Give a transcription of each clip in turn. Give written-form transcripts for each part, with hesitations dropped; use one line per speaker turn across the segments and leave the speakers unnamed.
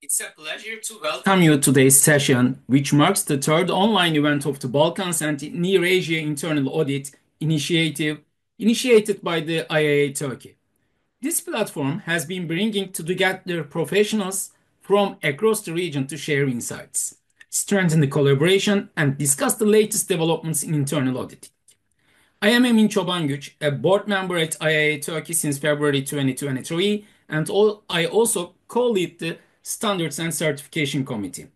It's a pleasure to welcome you to today's session, which marks the third online event of the Balkans and Near Asia Internal Audit Initiative initiated by the IAA Turkey. This platform has been bringing together professionals from across the region to share insights, strengthen the collaboration, and discuss the latest developments in internal auditing. I am Emin Çobangüç, a board member at IAA Turkey since February 2023, and I also co-lead the Standards and Certification Committee.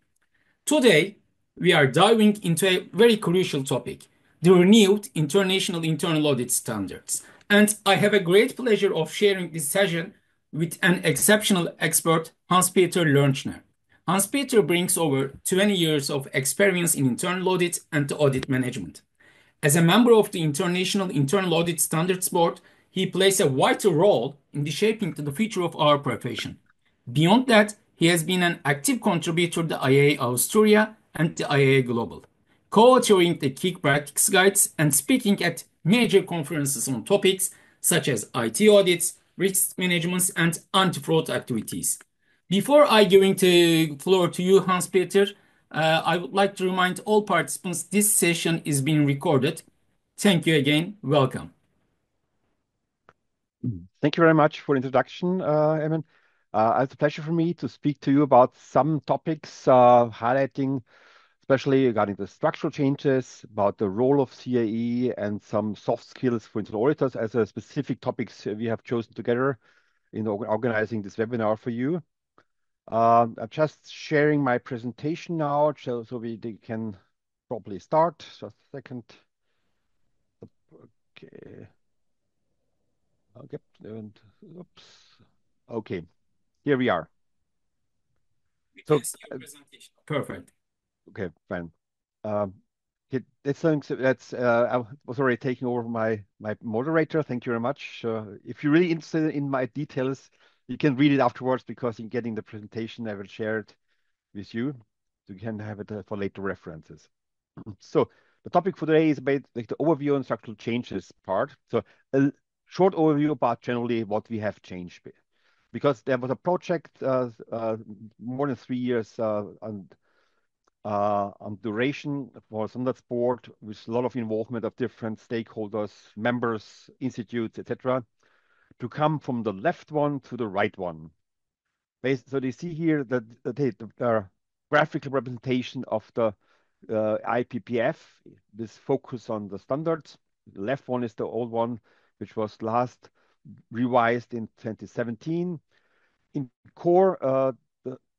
Today, we are diving into a very crucial topic, the renewed International Internal Audit Standards. And I have a great pleasure of sharing this session with an exceptional expert, Hans-Peter Lönchner. Hans-Peter brings over 20 years of experience in internal audit and audit management. As a member of the International Internal Audit Standards Board, he plays a vital role in the shaping to the future of our profession. Beyond that, he has been an active contributor to the IAA Austria and the IAA Global, co-authoring the key practice guides and speaking at major conferences on topics such as IT audits, risk management, and anti-fraud activities. Before I giving the floor to you, Hans-Peter, I would like to remind all participants this session is being recorded. Thank you again. Welcome.
Thank you very much for the introduction, Emin. It's a pleasure for me to speak to you about some topics highlighting, especially regarding the structural changes, about the role of CAE and some soft skills for internal auditors as a specific topics we have chosen together in organizing this webinar for you. I'm just sharing my presentation now so we can probably start. Just a second. Okay. Okay. And, oops. Okay. Here we are.
We can see your presentation. Perfect.
Okay, fine. Okay, I was already taking over my moderator. Thank you very much. If you're really interested in my details, you can read it afterwards because in getting the presentation, I will share it with you. So you can have it for later references. So the topic for today is about like the overview and structural changes part. So a short overview about generally what we have changed. Because there was a project more than 3 years on duration for Standards Board with a lot of involvement of different stakeholders, members, institutes, etc., to come from the left one to the right one. So you see here that the graphical representation of the IPPF, this focus on the standards. The left one is the old one, which was last revised in 2017. In core,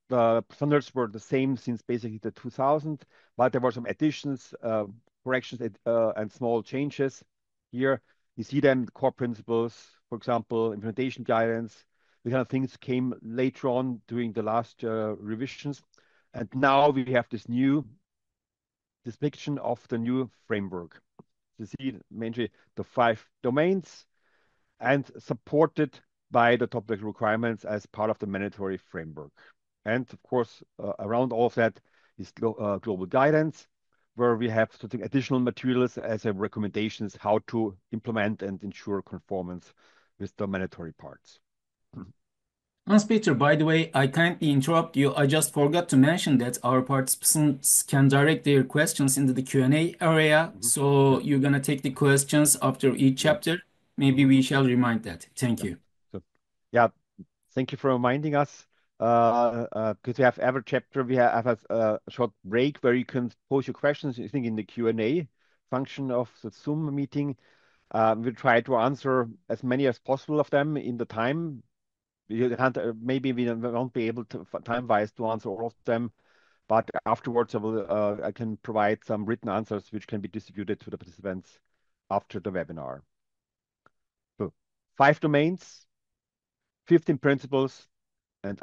the standards were the same since basically the 2000, but there were some additions, corrections, and small changes. Here you see them, the core principles, for example, implementation guidance. The kind of things came later on during the last revisions. And now we have this depiction of the new framework. You see mainly the 5 domains and supported by the top-level requirements as part of the mandatory framework. And of course, around all of that is global guidance, where we have something additional materials as a recommendations how to implement and ensure conformance with the mandatory parts.
Hans-Peter, by the way, I kindly interrupt you. I just forgot to mention that our participants can direct their questions into the Q&A area. So you're going to take the questions after each chapter. Maybe we shall remind that. Thank you.
So, yeah, thank you for reminding us. Because we have every chapter, we have a short break where you can pose your questions, I think, in the Q&A function of the Zoom meeting. We'll try to answer as many as possible of them in the time. Maybe we won't be able to, time-wise, to answer all of them, but afterwards I can provide some written answers which can be distributed to the participants after the webinar. So 5 domains, 15 principles, and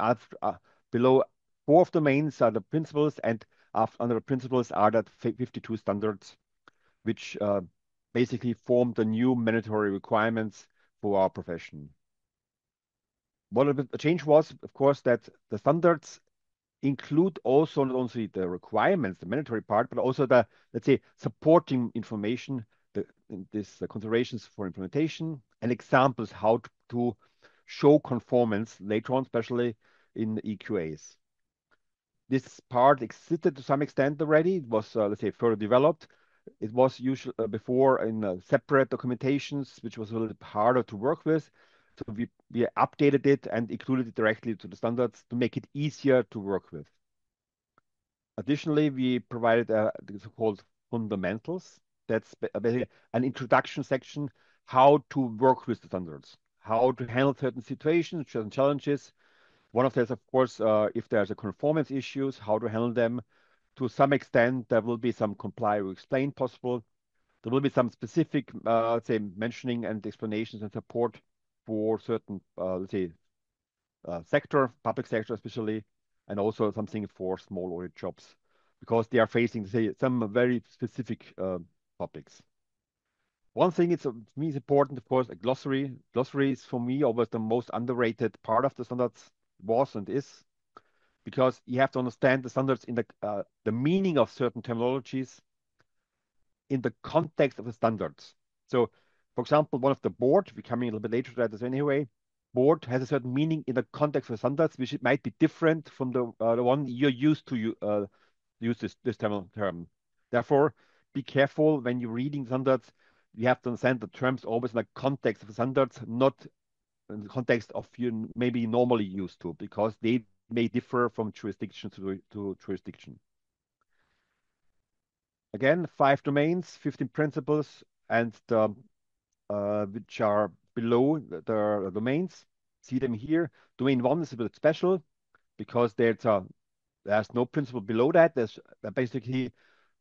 below 4 domains are the principles, and under the principles are the 52 standards, which basically form the new mandatory requirements for our profession. What the change was, of course, that the standards include also not only the requirements, the mandatory part, but also the, let's say, supporting information, the considerations for implementation, and examples how to show conformance later on, especially in EQAs. This part existed to some extent already. It was, let's say, further developed. It was usually before in separate documentations, which was a little bit harder to work with. So we updated it and included it directly to the standards to make it easier to work with. Additionally, we provided the so-called fundamentals. That's basically an introduction section, how to work with the standards, how to handle certain situations, certain challenges. One of those, of course, if there's a conformance issues, how to handle them. To some extent, there will be some comply or explain possible. There will be some specific, let's say, mentioning and explanations and support for certain, let's say, sector, public sector especially, and also something for small audit shops because they are facing, say, some very specific topics. One thing it's, to me is important, of course, a glossary. Glossary is for me always the most underrated part of the standards, was and is, because you have to understand the standards in the meaning of certain terminologies in the context of the standards. So, for example, one of the board, we're coming a little bit later to that as anyway, board has a certain meaning in the context of the standards, which it might be different from the one you're used to use this term. Therefore, be careful when you're reading standards. You have to understand the terms always in the context of the standards, not in the context of you maybe normally used to, because they may differ from jurisdiction to jurisdiction. Again, 5 domains, 15 principles, and the which are below the domains. See them here. Domain 1 is a bit special because there's no principle below that. There's basically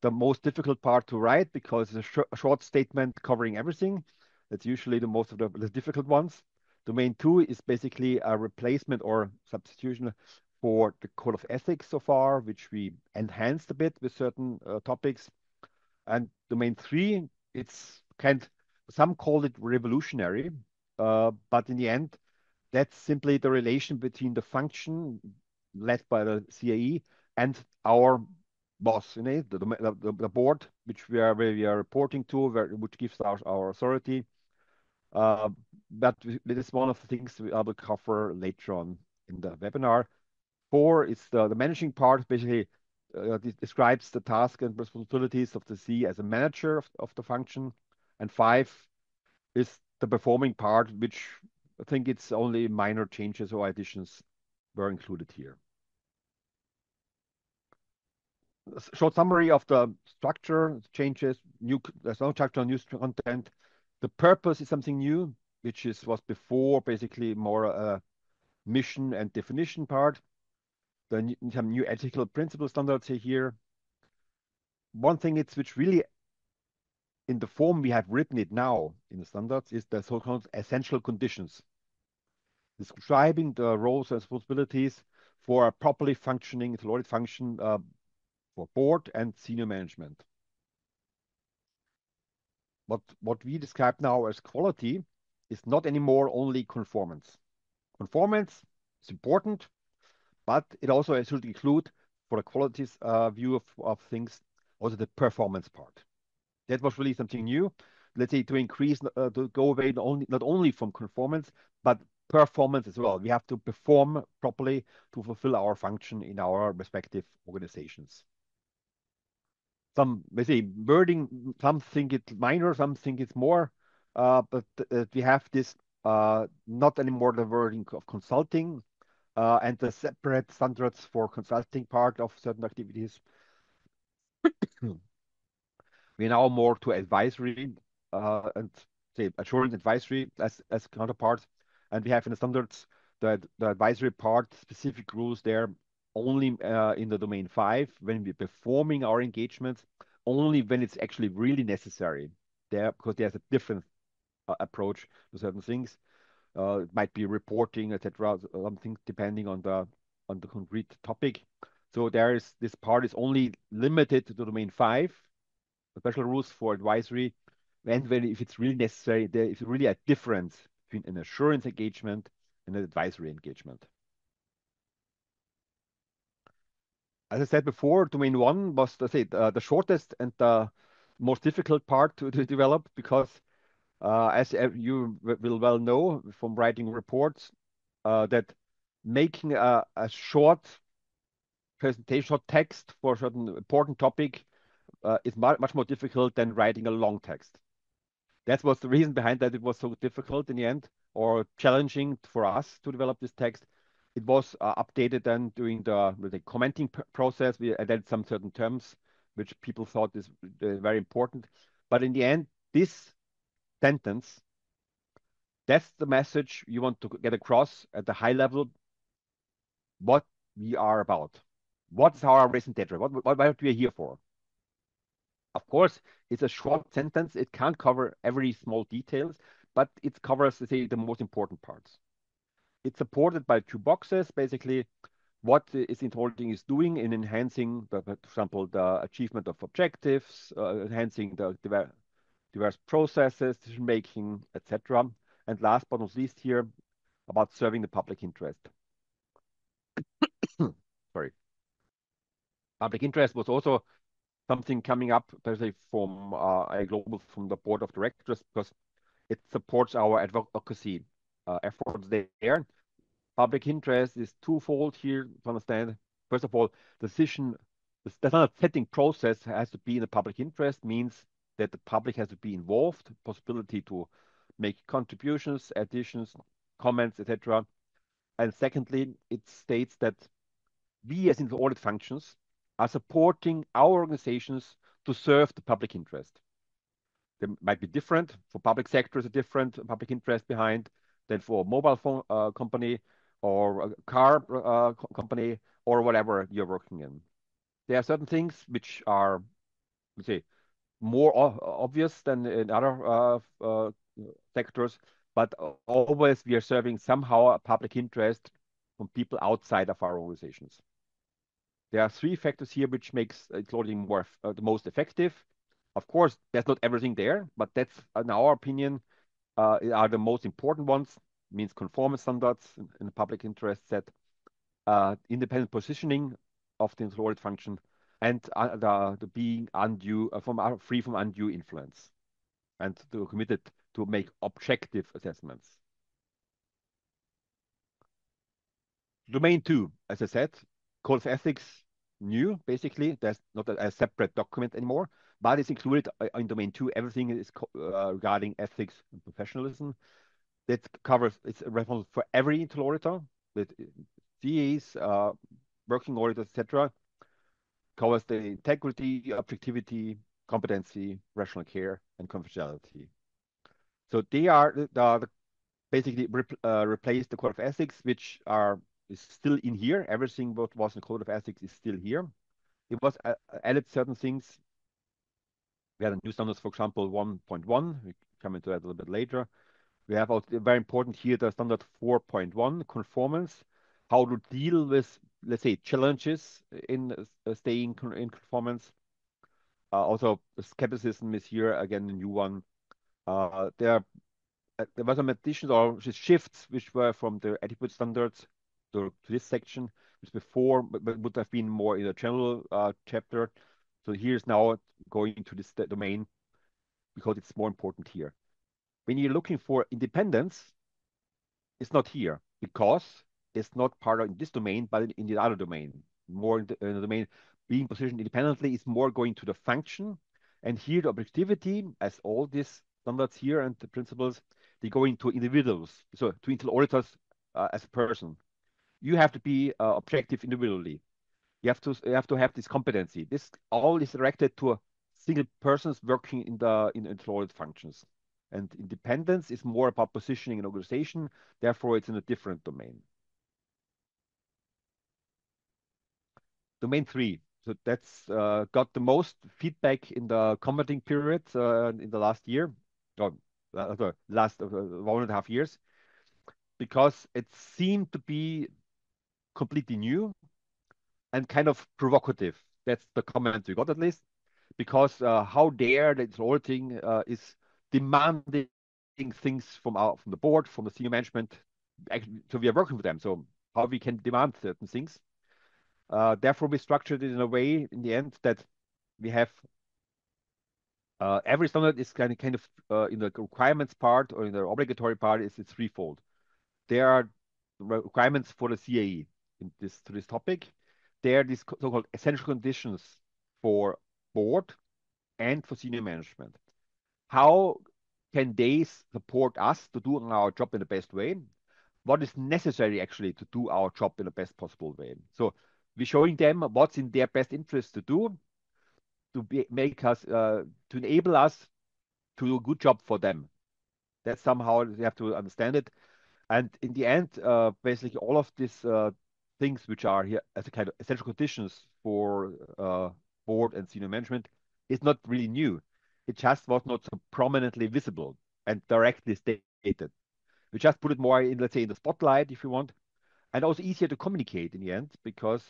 the most difficult part to write because it's a short statement covering everything. That's usually the most of the difficult ones. Domain 2 is basically a replacement or substitution for the code of ethics so far, which we enhanced a bit with certain topics. And domain 3, it's some call it revolutionary, but in the end, that's simply the relation between the function led by the CAE and our boss, the board, where we are reporting to, which gives our authority. Uh, but it is one of the things I will cover later on in the webinar. 4 is the managing part, basically describes the task and responsibilities of the C as a manager of the function. And 5 is the performing part, which I think it's only minor changes or additions were included here. A short summary of the structure changes. There's no structure, new content. The purpose is something new, which was before basically more a mission and definition part. Some new ethical principle standards here. One thing which really in the form we have written it now in the standards is the so-called essential conditions, describing the roles and responsibilities for a properly functioning audit function for board and senior management. What we describe now as quality is not anymore only conformance. Conformance is important, but it also should include, for the qualities view of things, also the performance part. That was really something new. Let's say to increase, to go away not only from conformance, but performance as well. We have to perform properly to fulfill our function in our respective organizations. Let's say, wording, some think it's minor, some think it's more, but we have this not anymore the wording of consulting and the separate standards for consulting part of certain activities. We are now more to advisory and say assurance advisory as counterparts, and we have in the standards the advisory part specific rules there only in the domain 5 when we're performing our engagements, only when it's actually really necessary there, because there's a different approach to certain things. It might be reporting, etc. Something depending on the concrete topic. So this part is only limited to the domain 5, special rules for advisory, and if it's really necessary, there is really a difference between an assurance engagement and an advisory engagement. As I said before, domain 1 was the shortest and the most difficult part to develop because, as you will well know from writing reports, that making a short presentation, short text for a certain important topic is much more difficult than writing a long text. That was the reason behind that it was so difficult in the end, or challenging for us to develop this text. It was updated then during the commenting process. We added some certain terms which people thought is very important. But in the end, this sentence, that's the message you want to get across at the high level, what we are about. What's our recent data? What are we here for? Of course, it's a short sentence. It can't cover every small details, but it covers, let's say, the most important parts. It's supported by two boxes, basically what is auditing is doing in enhancing, for example, the achievement of objectives, enhancing the diverse processes, decision making, etc. And last but not least here, about serving the public interest. Sorry. Public interest was also something coming up, especially from a global, from the board of directors, because it supports our advocacy efforts there. Public interest is twofold here to understand. First of all, the standard setting process has to be in the public interest, means that the public has to be involved, possibility to make contributions, additions, comments, etc. And secondly, it states that we as in the audit functions are supporting our organizations to serve the public interest. They might be different. For public sector, is a different public interest behind than for a mobile phone company or a car company or whatever you're working in. There are certain things which are, let's say, more obvious than in other sectors, but always we are serving somehow a public interest from people outside of our organizations. There are three factors here which makes auditing more the most effective. Of course, there's not everything there, but that's, in our opinion, are the most important ones. Means conformance standards in the public interest set, independent positioning of the audit function, and the being free from undue influence, and to committed to make objective assessments. Domain 2, as I said, code of ethics new, basically. There's not a separate document anymore, but it's included in domain 2. Everything is regarding ethics and professionalism. That covers, it's relevant for every internal auditor, with CAs, working auditors, etc. Covers the integrity, objectivity, competency, rational care, and confidentiality. So they are basically replace the code of ethics, which is still in here. Everything what was in the code of ethics is still here. It was added certain things. We had a new standards, for example, 1.1. We come into that a little bit later. We have also very important here the standard 4.1 conformance, how to deal with, let's say, challenges in staying in conformance. Also, skepticism is here again, a new one. There was some additions or shifts which were from the adequate standards to this section, which before would have been more in a general chapter. So here's now going into this domain because it's more important here. When you're looking for independence, it's not here because it's not part of this domain, but in the other domain. More in the domain being positioned independently is more going to the function. And here the objectivity, as all these standards here and the principles, they go into individuals. So to internal auditors as a person. You have to be objective individually. You have to have this competency. This all is directed to a single persons working in internal audit functions. And independence is more about positioning an organization. Therefore, it's in a different domain. Domain 3. So that's got the most feedback in the commenting period in the last year, or the last 1.5 years, because it seemed to be completely new and kind of provocative. That's the comment we got at least, because how dare the auditing is demanding things from the board, from the senior management. Actually, so we are working with them. So how we can demand certain things. Therefore, we structured it in a way in the end that we have every standard is kind of in the requirements part or in the obligatory part is it's threefold. There are requirements for the CAE to this topic. there are these so-called essential conditions for board and for senior management. How can they support us to do our job in the best way? What is necessary actually to do our job in the best possible way? So we're showing them what's in their best interest to do make us to enable us to do a good job for them. That's somehow you have to understand it. And in the end, basically all of these things which are here as a kind of essential conditions for board and senior management is not really new. It just was not so prominently visible and directly stated. We just put it more in, let's say, in the spotlight, if you want, and also easier to communicate in the end because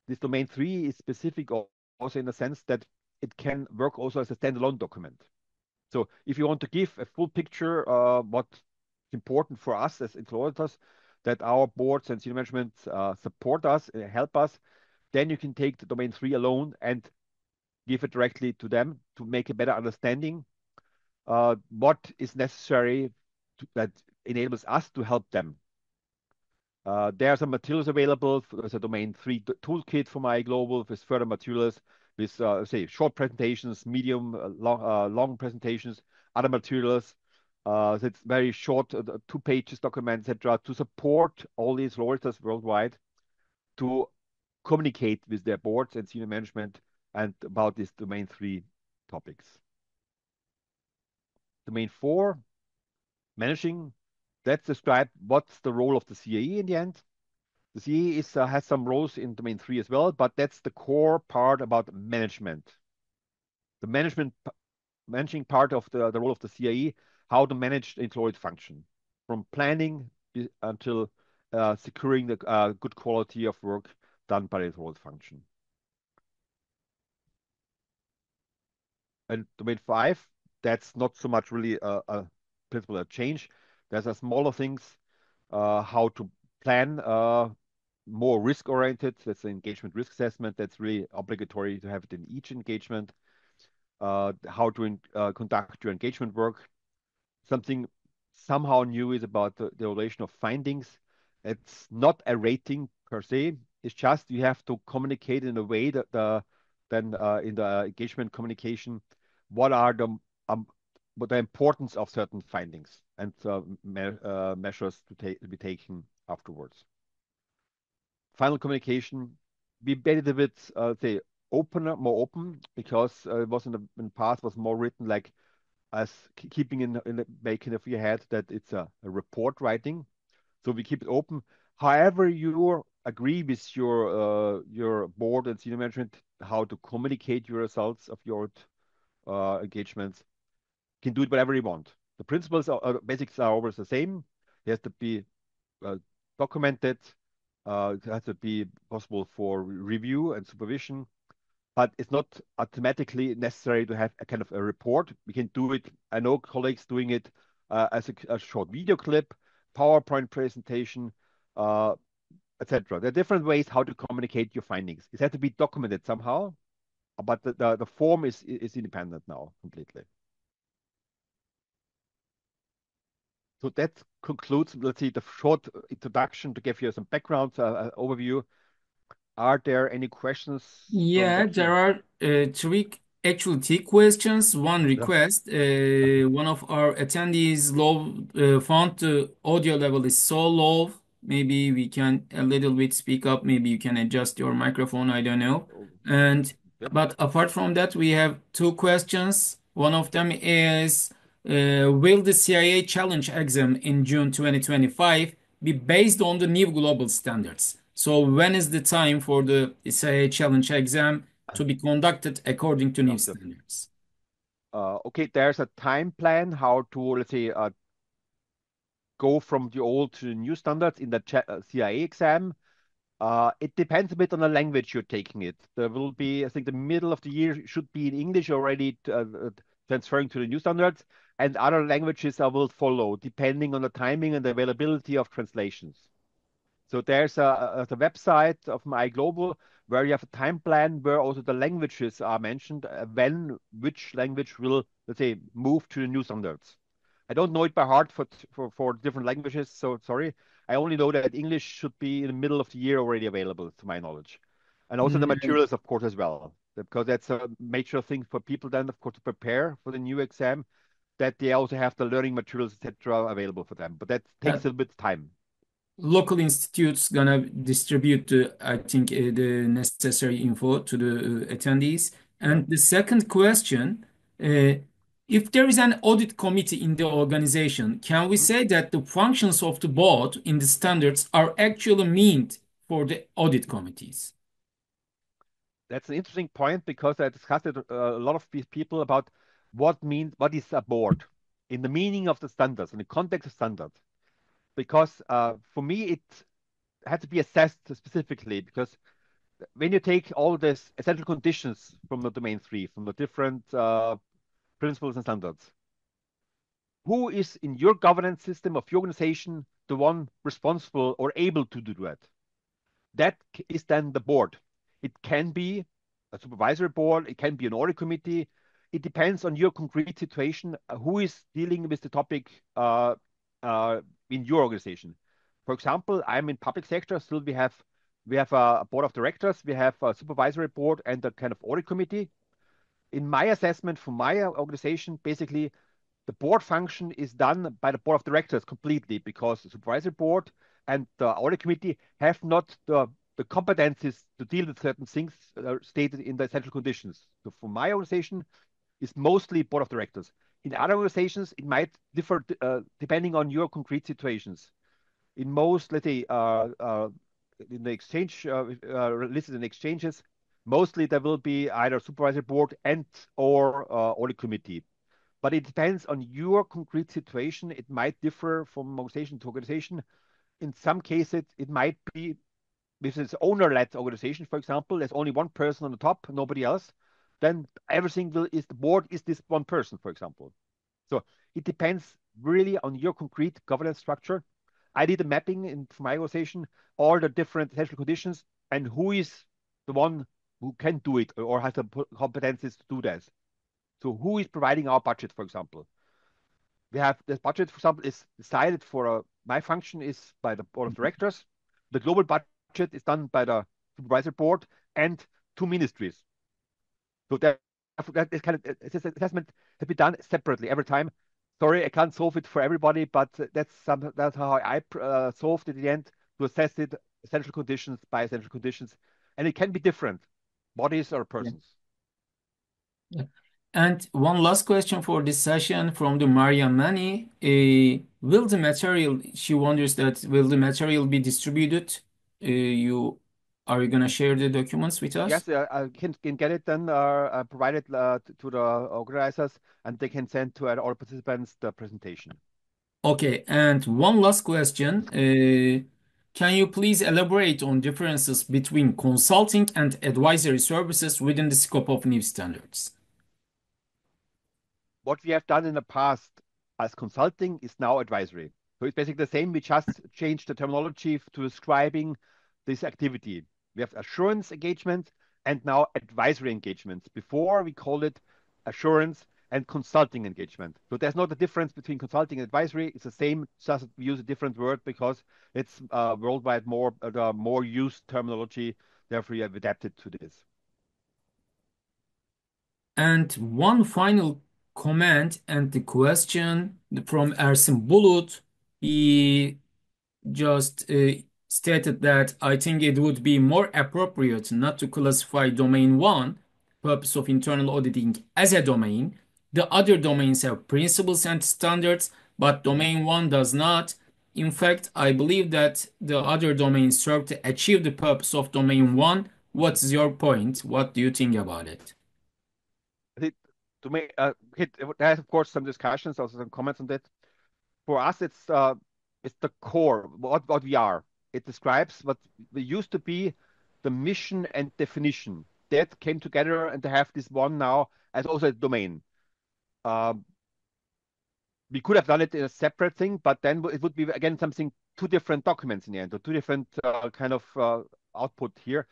this domain three is specific also in the sense that it can work also as a standalone document. So if you want to give a full picture, what's important for us as auditors, that our boards and senior management support us, help us, then you can take the domain three alone and give it directly to them to make a better understanding what is necessary that enables us to help them. There are some materials available. There's a domain three toolkit from iGlobal with further materials with, say, short presentations, medium, long presentations, other materials. So it's very short, 2 pages document, etc., to support all these lawyers worldwide to communicate with their boards and senior management and about these domain three topics. Domain four, managing. Let's describe what's the role of the CAE in the end. The CAE has some roles in domain three as well, but that's the core part about management. The managing part of the role of the CAE, how to manage the employee function, from planning until securing the good quality of work done by the employee function. And domain five, that's not so much really a principle of change. There's a smaller things, how to plan more risk-oriented. That's the engagement risk assessment. That's really obligatory to have it in each engagement. How to conduct your engagement work. Something somehow new is about the evaluation of findings. It's not a rating per se. It's just you have to communicate in a way that then in the engagement communication, what are what the importance of certain findings and measures to be taken afterwards. Final communication, we made it a bit, say, more open, because it was in the past was more written like as keeping in the back of your head that it's a report writing. So we keep it open. However, you agree with your board and senior management how to communicate your results of your engagements, can do it whatever you want. The principles basics are always the same. It has to be documented. It has to be possible for review and supervision, but it's not automatically necessary to have a kind of a report. We can do it. I know colleagues doing it as a short video clip, PowerPoint presentation, etc. There are different ways how to communicate your findings. It has to be documented somehow, but the form is independent now completely. So that concludes, let's see, the short introduction to give you some background overview. Are there any questions from
Yeah,
what
there
you?
are three questions, one
Yeah.
request. One of our attendees found the audio level is so low. Maybe we can a little bit speak up. Maybe you can adjust your microphone. I don't know.
Oh,
And
yep.
but apart from that, we have two questions. One of them is, will the CIA challenge exam in June 2025 be based on the new global standards? So when is the time for the CIA challenge exam to be conducted according to new
After.
standards?
Okay, there's a time plan how to, let's say, go from the old to the new standards in the CIA exam. It depends a bit on the language you're taking it. There will be, I think, the middle of the year should be in English already, transferring to the new standards, and other languages will follow, depending on the timing and the availability of translations. So there's a website of my global where you have a time plan where also the languages are mentioned, when which language will, let's say, move to the new standards. I don't know it by heart for different languages, so sorry. I only know that English should be in the middle of the year already available, to my knowledge. And also the materials, of course, as well, because that's a major thing for people then, of course, to prepare for the new exam, that they also have the learning materials, etc., available for them. But that
Uh,
takes a bit of time.
Local institutes gonna distribute I think the necessary info to the attendees.
Yeah.
And the second question, uh, if there is an audit committee in the organization, can we
Mhm.
say that the functions of the board in the standards are actually meant for the audit committees?
That's an interesting point because I discussed it a lot of people about what is a board in the meaning of the standards, in the context of standards. Because for me, it had to be assessed specifically because when you take all these essential conditions from the domain three, from the different principles and standards, who is in your governance system of your organization the one responsible or able to do that? That is then the board. It can be a supervisory board, it can be an audit committee. It depends on your concrete situation, who is dealing with the topic in your organization. For example, I'm in public sector, so we have a board of directors, we have a supervisory board and a kind of audit committee. In my assessment for my organization, basically the board function is done by the board of directors completely because the supervisory board and the audit committee have not the competencies to deal with certain things stated in the essential conditions. So for my organization, it's mostly board of directors. In other organizations, it might differ depending on your concrete situations. In most, let's say, in the exchange listed in exchanges, mostly there will be either supervisory board and or audit committee, but it depends on your concrete situation. It might differ from organization to organization. In some cases, it might be with its owner-led organization, for example, there's only one person on the top, nobody else. Then everything is the board is this one person, for example. So it depends really on your concrete governance structure. I did a mapping for my organization, all the different essential conditions, and who is the one who can do it or has the competencies to do that. So who is providing our budget, for example? We have this budget, for example, is decided for my function is by the board of directors. The global budget is done by the supervisory board and two ministries. So that is kind of this assessment has been done separately every time. Sorry, I can't solve it for everybody, but that's how I solved it in the end to assess it essential conditions by essential conditions, and it can be different bodies or
Yeah.
persons.
Yeah. And one last question for this session from the Maria Mani. Will the material, she wonders that will the material be distributed? Are you gonna share the documents with us?
Yes, I can get it then provided to the organizers, and they can send to all participants the presentation.
Okay, and one last question. Can you please elaborate on differences between consulting and advisory services within the scope of new standards?
What we have done in the past as consulting is now advisory. So it's basically the same. We just changed the terminology to describing this activity. We have assurance engagement and now advisory engagement. Before we called it assurance and consulting engagement. So there's not a difference between consulting and advisory. It's the same, just we use a different word because it's worldwide more the more used terminology. Therefore, we have adapted to this.
And one final comment and the question from Ersin Bulut. He just stated that I think it would be more appropriate not to classify domain one, purpose of internal auditing, as a domain. The other domains have principles and standards, but
Mhm.
domain one does not. In fact, I believe that the other domains serve to achieve the purpose of domain one. What's your point? What do you think about it?
it, to make there's of course some discussions, also some comments on that. For us, it's the core what we are. It describes what we used to be the mission and definition that came together and to have this one now as also a domain. Um, we could have done it in a separate thing, but then it would be again something two different documents in the end, or two different kind of output here.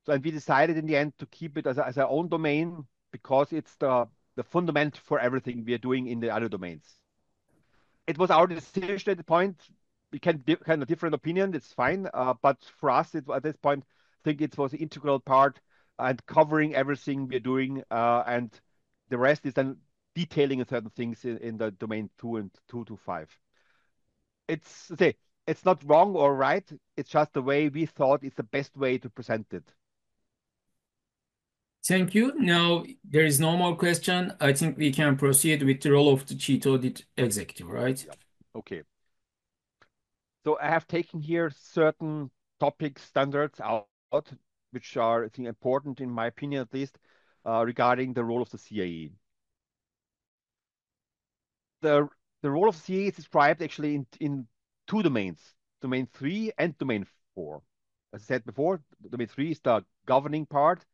So and we decided in the end to keep it as our own domain because it's the fundament for everything we are doing in the other domains. It was our decision at the point. We can kind of different opinion. It's fine, but for us, at this point, think it was an integral part and covering everything we're doing, and the rest is then detailing certain things in the domain 2 and 2 to 5. It's say it's not wrong or right. It's just the way we thought is the best way to present it.
Thank you. Now there is no more question. I think we can proceed with the role of the chief audit executive, right?
Yeah. Okay. So I have taken here certain topic standards out, which are, I think, important in my opinion at least, regarding the role of the CAE. The the role of CAE is described actually in two domains, domain 3 and domain 4. As I said before, domain 3 is the governing part,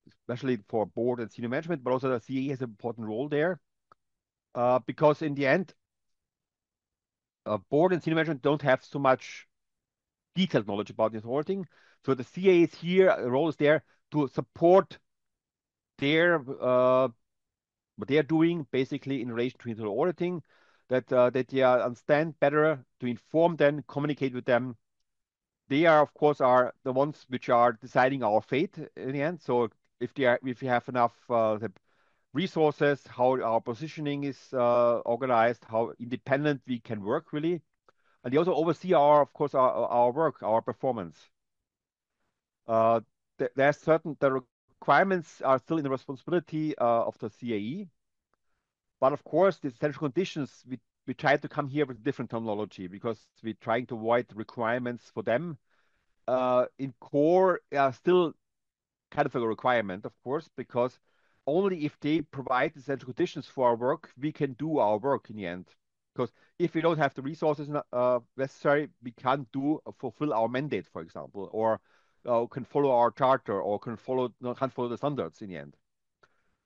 especially for board and senior management, but also the CAE has an important role there, because in the end, board and senior management don't have so much detailed knowledge about this whole thing. So the CA is here, role is there to support their what they are doing basically in relation to internal auditing, that they understand better, to inform them, communicate with them. They are, of course, are the ones which are deciding our fate in the end. So if if we have enough the resources, how our positioning is organized, how independent we can work really, and they also oversee our, of course, our work, our performance. Uh, there's certain the requirements are still in the responsibility of the CAE, but of course, the essential conditions we try to come here with different terminology because we're trying to avoid requirements for them. In core, are still kind of a requirement, of course, because only if they provide the essential conditions for our work, we can do our work in the end. Because if we don't have the resources necessary, we can't fulfill our mandate, for example, or can follow our charter, or can't follow the standards in the end.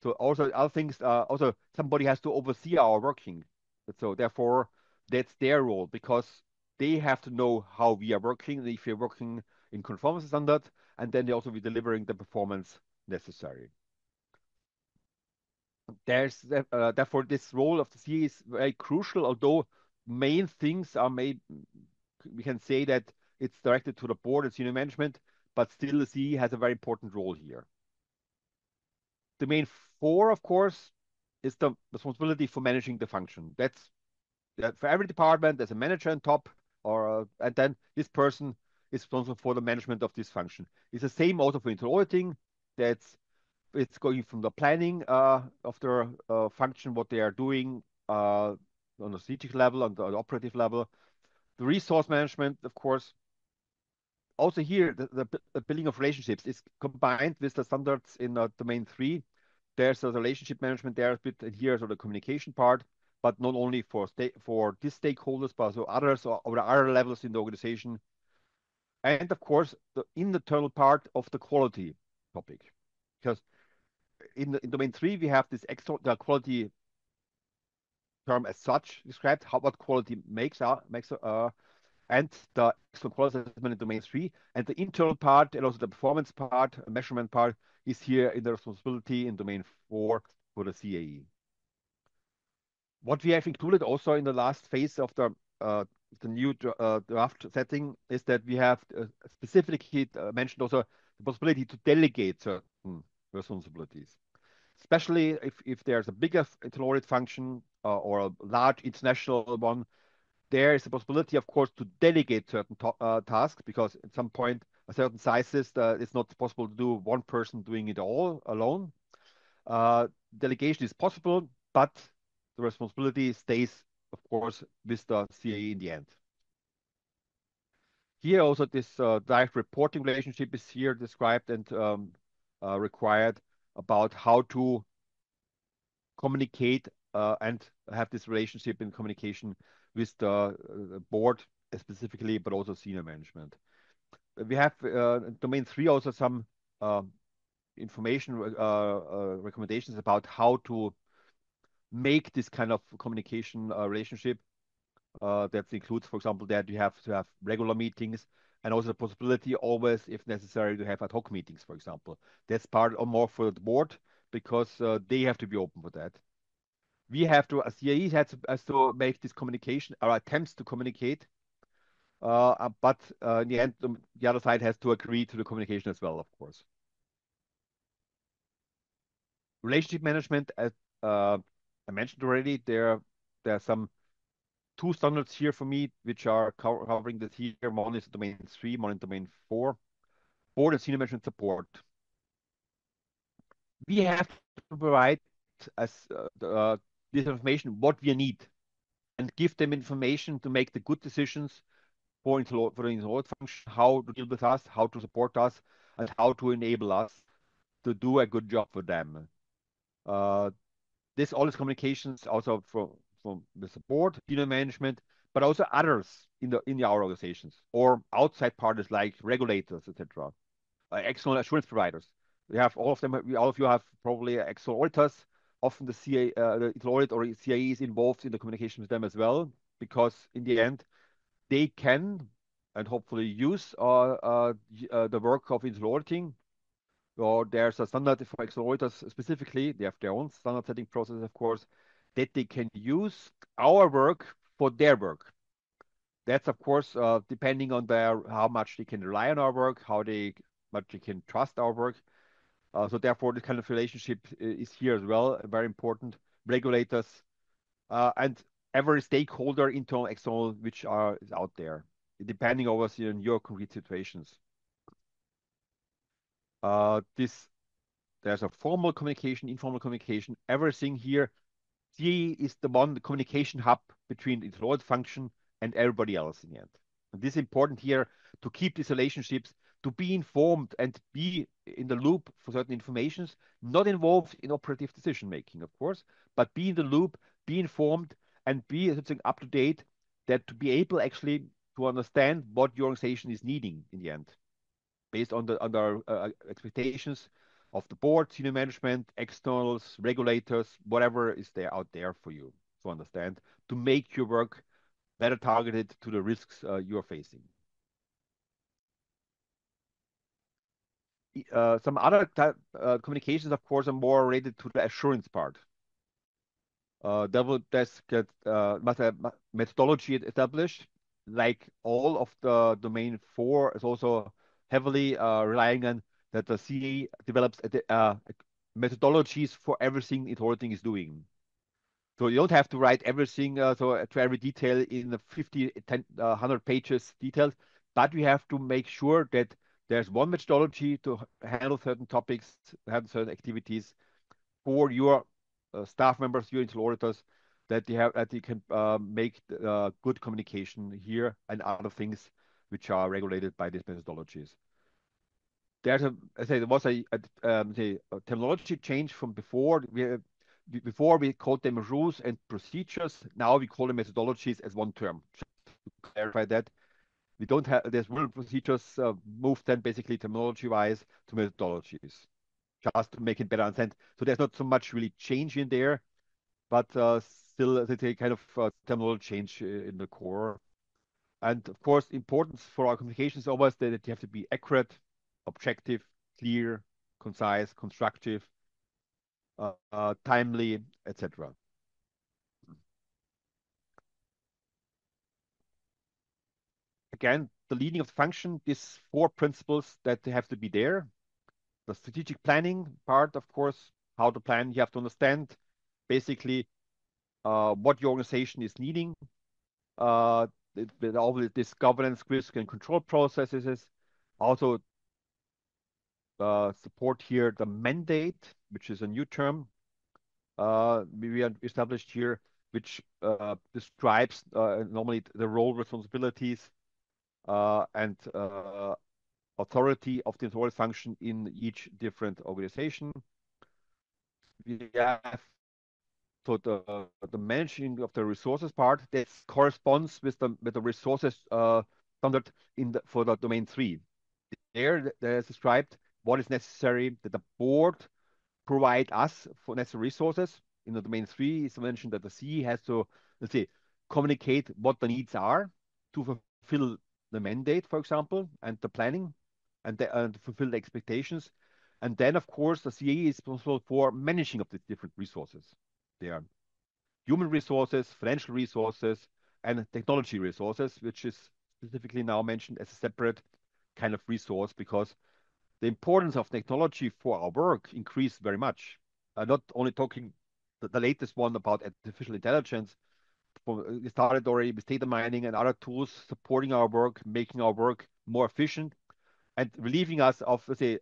So also other things, also somebody has to oversee our working. So therefore, that's their role because they have to know how we are working, if we're working in conformance standard, and then they also be delivering the performance necessary. Therefore this role of the CA is very crucial, although main things are made, we can say that it's directed to the board and senior management, but still the CE has a very important role here. Domain 4, of course, is the responsibility for managing the function. That's for every department, there's a manager on top, or and then this person is responsible for the management of this function. It's the same also for internal auditing. It's going from the planning of their function, what they are doing on the strategic level, on the operative level. The resource management, of course. Also here, the building of relationships is combined with the standards in domain 3. There's a relationship management there a bit, and here's the communication part, but not only for these stakeholders, but also others or other levels in the organization. And of course, the internal part of the quality topic. Because in domain 3, we have this extra the quality term as such described, what quality makes, and the external quality assessment in domain 3, and the internal part and also the performance part, measurement part, is here in the responsibility in domain 4 for the CAE. What we have included also in the last phase of the new draft setting is that we have specifically mentioned also the possibility to delegate certain responsibilities, especially if there's a bigger internal audit function or a large international one. There is a possibility, of course, to delegate certain tasks, because at some point, a certain sizes, it's not possible to do one person doing it all alone. Delegation is possible, but the responsibility stays, of course, with the CAE in the end. Here also this direct reporting relationship is here described and required about how to communicate and have this relationship in communication with the board specifically, but also senior management. We have domain 3 also some information recommendations about how to make this kind of communication relationship. That includes, for example, that you have to have regular meetings, and also the possibility always, if necessary, to have ad hoc meetings, for example. That's part or more for the board, because they have to be open for that. We have to, as CAE has to make this communication, or attempts to communicate But in the end, the other side has to agree to the communication as well, of course. Relationship management, as I mentioned already, there are some two standards here for me, which are covering this here. One is domain 3, one is domain 4. Board and senior management support. We have to provide as this information what we need and give them information to make the good decisions for the audit function, how to deal with us, how to support us, and how to enable us to do a good job for them. Uh, all these communications also from the support, senior management, but also others in our organizations or outside parties like regulators, etc. External assurance providers. We have all of them. All of you have probably external auditors. Often the CA, the internal audit or CAE is involved in the communication with them as well, because in the end they can and hopefully use the work of internal auditing. Or there's a standard for external auditors specifically. They have their own standard setting process, of course, that they can use our work for their work. That's of course depending on how much they can rely on our work, much they can trust our work. So therefore, this kind of relationship is here as well, very important. Regulators and every stakeholder, internal, external, is out there, depending obviously on your concrete situations. This There's a formal communication, informal communication, everything here. CE is the communication hub between the audit function and everybody else in the end. And this is important here to keep these relationships, to be informed and be in the loop for certain informations, not involved in operative decision making, of course, but be in the loop, be informed, and be something up to date, that to be able actually to understand what your organization is needing in the end, based on the expectations of the board, senior management, externals, regulators, whatever is there out there for you to understand, to make your work better targeted to the risks you are facing. Some other communications, of course, are more related to the assurance part. There's methodology established, like all of the domain 4 is also heavily relying on that the CA develops methodologies for everything its auditing is doing. So you don't have to write everything, to every detail in the 50, 10, 100 pages details, but you have to make sure that there's one methodology to handle certain topics, handle certain activities for your staff members, your internal auditors, that you can make good communication here and other things which are regulated by these methodologies. I say there was a terminology change from before. Before we called them rules and procedures. Now we call them methodologies as one term. Just to clarify that, we don't have there's rule procedures moved then basically terminology wise to methodologies, just to make it better understand. So there's not so much really change in there, but still they take kind of terminology change in the core. And of course, importance for our communications always that you have to be accurate, objective, clear, concise, constructive, timely, etc. Again, the leading of the function, these 4 principles that have to be there. The strategic planning part, of course, how to plan, you have to understand basically what your organization is needing, with all this governance, risk, and control processes. Also, support here the mandate, which is a new term we have established here, which describes normally the role, responsibilities, and authority of the audit function in each different organization. We have the managing of the resources part that corresponds with the resources standard for the domain 3. There's described what is necessary that the board provide us for necessary resources. In the domain 3, it's mentioned that the CE has to, let's say, communicate what the needs are to fulfill the mandate, for example, and the planning, and to fulfill the expectations. And then, of course, the CE is responsible for managing of the different resources. They are human resources, financial resources, and technology resources, which is specifically now mentioned as a separate kind of resource because the importance of technology for our work increased very much. Not only talking the latest one about artificial intelligence, we started already with data mining and other tools supporting our work, making our work more efficient and relieving us of, let's say,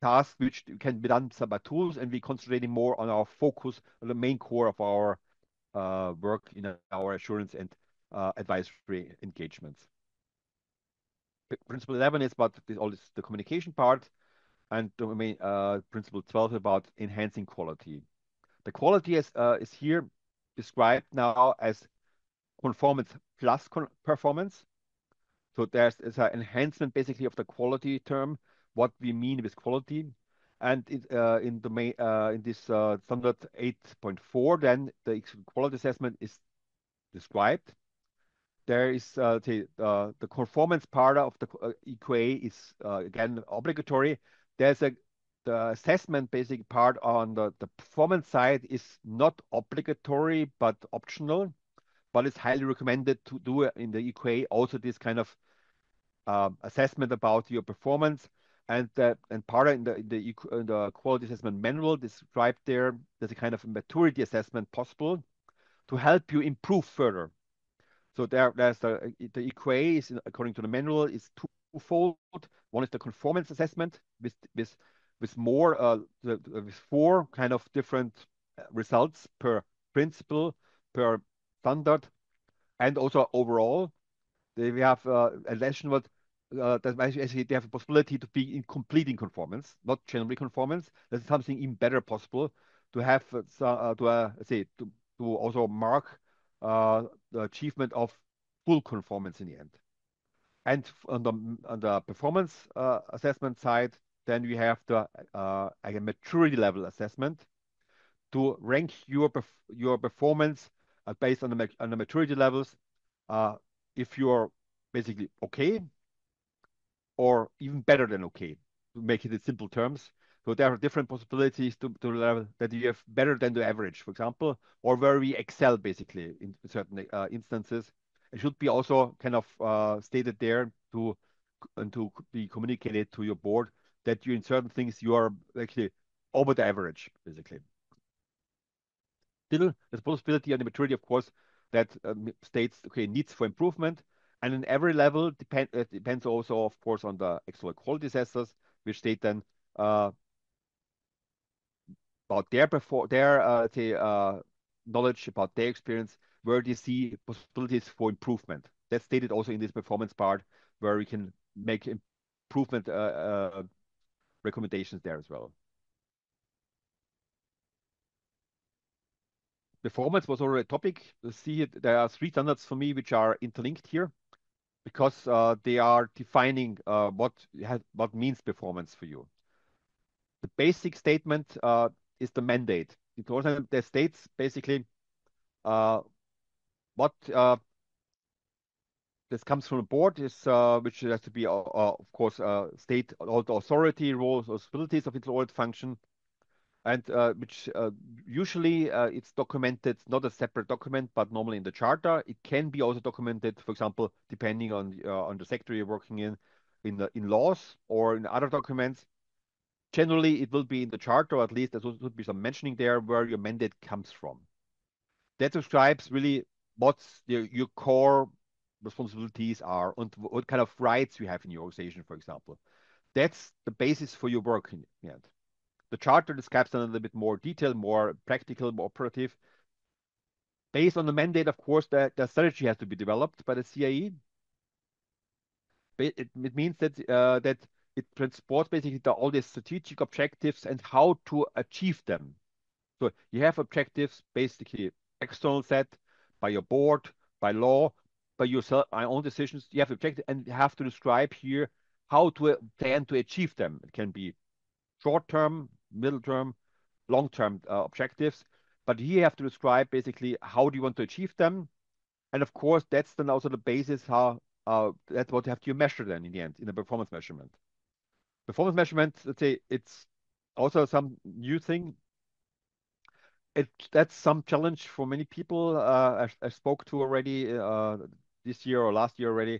tasks which can be done by tools, and we concentrating more on our focus on the main core of our work in our assurance and advisory engagements. Principle 11 is about all this, the communication part, and principle 12 about enhancing quality. The quality is here described now as conformance plus performance. So there's an enhancement basically of the quality term, what we mean with quality. And in the main in this standard 8.4, then the quality assessment is described. There is the conformance part of the EQA is again obligatory. There's the assessment basic part on the performance side is not obligatory but optional, but it's highly recommended to do it in the EQA also this kind of assessment about your performance. And part in the quality assessment manual described there's a kind of maturity assessment possible to help you improve further. So there's the EQA is according to the manual is twofold. One is the conformance assessment with more with four kind of different results per principle, per standard, and also overall. We have additional that actually they have a possibility to be in complete in conformance, not generally conformance. That's something even better possible to have to also mark the achievement of full conformance in the end. And on the performance assessment side, then we have the a maturity level assessment to rank your performance based on the maturity levels. If you're basically okay or even better than okay, to make it in simple terms. So there are different possibilities to level that you have better than the average, for example, or where we excel basically in certain instances. It should be also kind of stated there to be communicated to your board that you in certain things you are actually over the average, basically. Still, there's possibility on the maturity, of course, that states okay needs for improvement, and in every level depends also, of course, on the external quality assessors, which state then about their knowledge about their experience, where they see possibilities for improvement. That's stated also in this performance part, where we can make improvement recommendations there as well. Performance was already a topic. You see, there are three standards for me which are interlinked here because they are defining what means performance for you. The basic statement is the mandate. It also the states basically what this comes from the board is which has to be of course state all the authority roles responsibilities of its audit function, and which usually it's documented not a separate document but normally in the charter. It can be also documented, for example, depending on the sector you're working in laws or in other documents. Generally, it will be in the charter, or at least there should be some mentioning there where your mandate comes from. That describes really what your core responsibilities are and what kind of rights you have in your organization, for example. That's the basis for your work in the end. The charter describes in a little bit more detail, more practical, more operative. Based on the mandate, of course, the strategy has to be developed by the CIE. It means that it transports basically all the strategic objectives and how to achieve them. So you have objectives basically external set by your board, by law, by yourself, by own decisions. You have objectives and you have to describe here how to plan to achieve them. It can be short-term, middle-term, long-term objectives. But here you have to describe basically how do you want to achieve them. And of course, that's then also the basis how that's what you have to measure then in the end in the performance measurement. Performance measurement, let's say it's also some new thing. That's some challenge for many people. I spoke to already this year or last year already.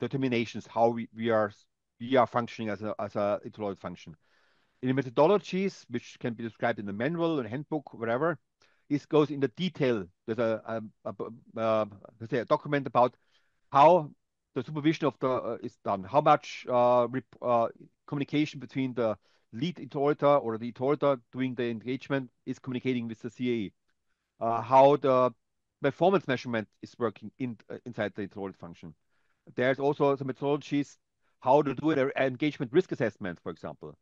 determinations how we are functioning as a internal audit function. In the methodologies, which can be described in the manual or handbook, whatever, it goes into detail. There's let's say a document about how the supervision of the is done, how much communication between the lead auditor or the auditor doing the engagement is communicating with the CAE, how the performance measurement is working inside the audit function. There's also some methodologies how to do an engagement risk assessment, for example.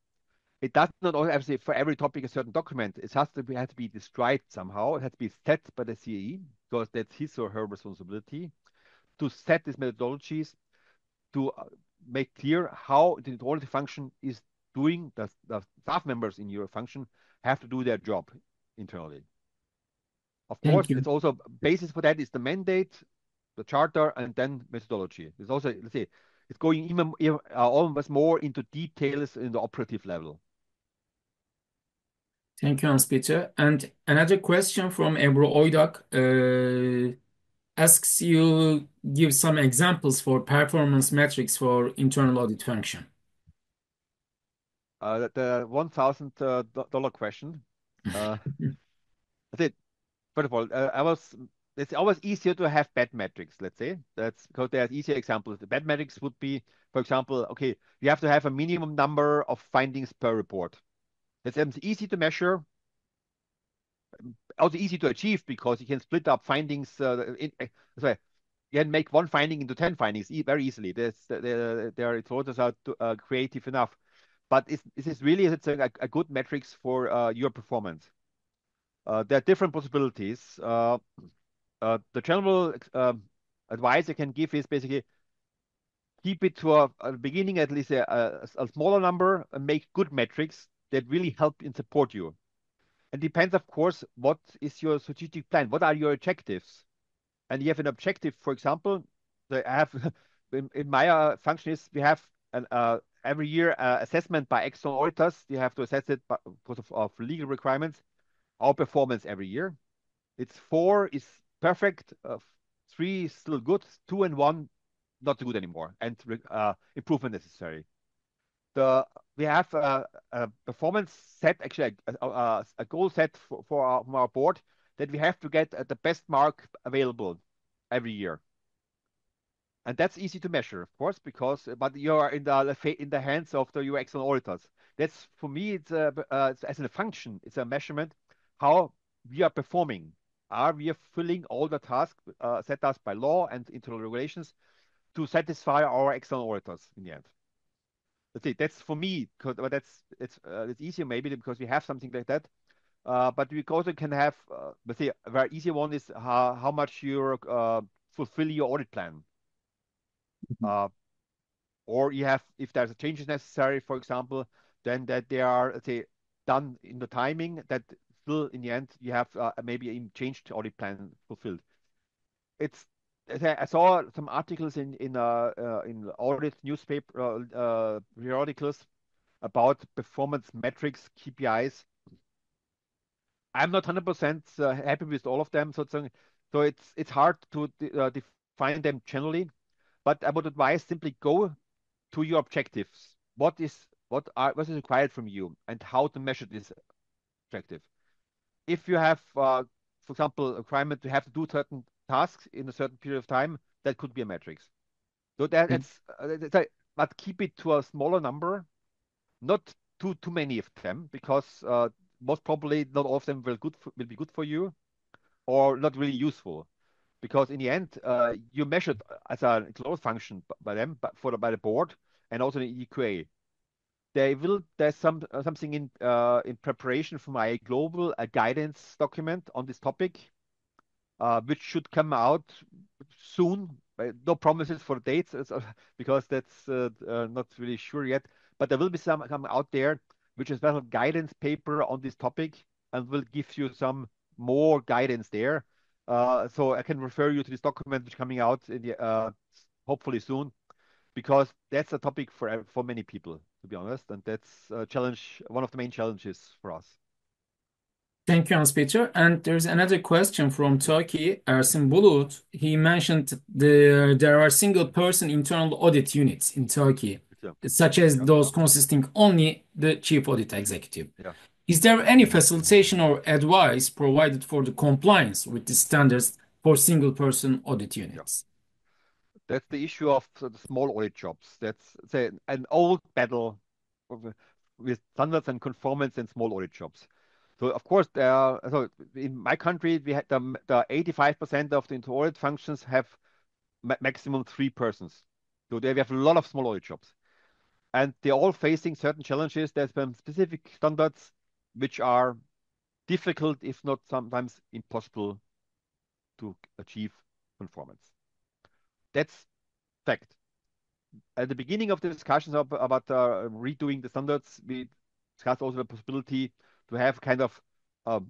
It does not always have to say for every topic a certain document. It has to be described somehow. It has to be set by the CAE because that's his or her responsibility to set these methodologies to make clear how the authority function is doing. The staff members in your function have to do their job internally. Of
Thank
course,
you.
it's also basis for that is the mandate, the charter, and then methodology. It's also, let's say, it's going even almost more into details in the operative level.
Thank you, Hans-Peter. And another question from Ebru Oydak asks you give some examples for performance metrics for internal audit function.
The $1,000 question. Uh, that's it. First of all, it's always easier to have bad metrics, let's say. That's because there's easier examples. The bad metrics would be, for example, okay, you have to have a minimum number of findings per report. That's easy to measure, also easy to achieve because you can split up findings. Sorry, you can make one finding into 10 findings very easily. Their authors are creative enough. But is this really a good metrics for your performance? There are different possibilities. The general advice I can give is basically keep it to a beginning at least a smaller number and make good metrics that really help and support you. It depends, of course, what is your strategic plan? What are your objectives? And you have an objective, for example, I have in my function is we have every year assessment by external auditors. You have to assess it because of legal requirements, our performance every year. It's 4 is perfect, 3 is still good, 2 and 1 not good anymore, and improvement necessary. We have a performance set, actually a goal set from our board that we have to get the best mark available every year. And that's easy to measure, of course, because but you are in the hands of the UX and auditors. That's for me, it's as a function, it's a measurement how we are performing. Are we fulfilling all the tasks set us by law and internal regulations to satisfy our external auditors in the end? That's it. That's for me, but it's easier maybe because we have something like that. But we also can have, let's say, a very easy one is how much you fulfill your audit plan. Uh, or you have, if there's a changes necessary, for example, then that they are, let's say, done in the timing that still in the end you have maybe a changed audit plan fulfilled. It's I saw some articles in audit newspaper periodicals about performance metrics, KPIs. I'm not 100% happy with all of them, so it's hard to define them generally. But I would advise simply go to your objectives. What is required from you, and how to measure this objective. If you have, for example, a requirement to have to do certain tasks in a certain period of time, that could be a metrics. So but keep it to a smaller number, not too many of them, because most probably not all of them will be good for you or not really useful. Because in the end, you measured as a close function by them, by the board, and also the EQA. There's something in preparation for my global guidance document on this topic, which should come out soon. No promises for dates because that's not really sure yet. But there will be some come out there, which is a guidance paper on this topic, and will give you some more guidance there. So I can refer you to this document which is coming out hopefully soon, because that's a topic for many people, to be honest, and that's a challenge, one of the main challenges for us.
Thank you, Hans-Peter. And there's another question from Turkey, Ersin Bulut. He mentioned there are single-person internal audit units in Turkey,
Yeah,
such as
yeah,
those consisting only the chief audit executive.
yeah,
Is there any facilitation or advice provided for the compliance with the standards for single-person audit
yeah.
units?
That's the issue of the small audit jobs. That's say, an old battle of, with standards and conformance and small audit jobs. So of course, so in my country, we had the 85% of the audit functions have maximum three persons. So there we have a lot of small audit jobs, and they're all facing certain challenges. There's been specific standards which are difficult, if not sometimes impossible, to achieve conformance. That's fact. At the beginning of the discussions about redoing the standards, we discussed also the possibility to have kind of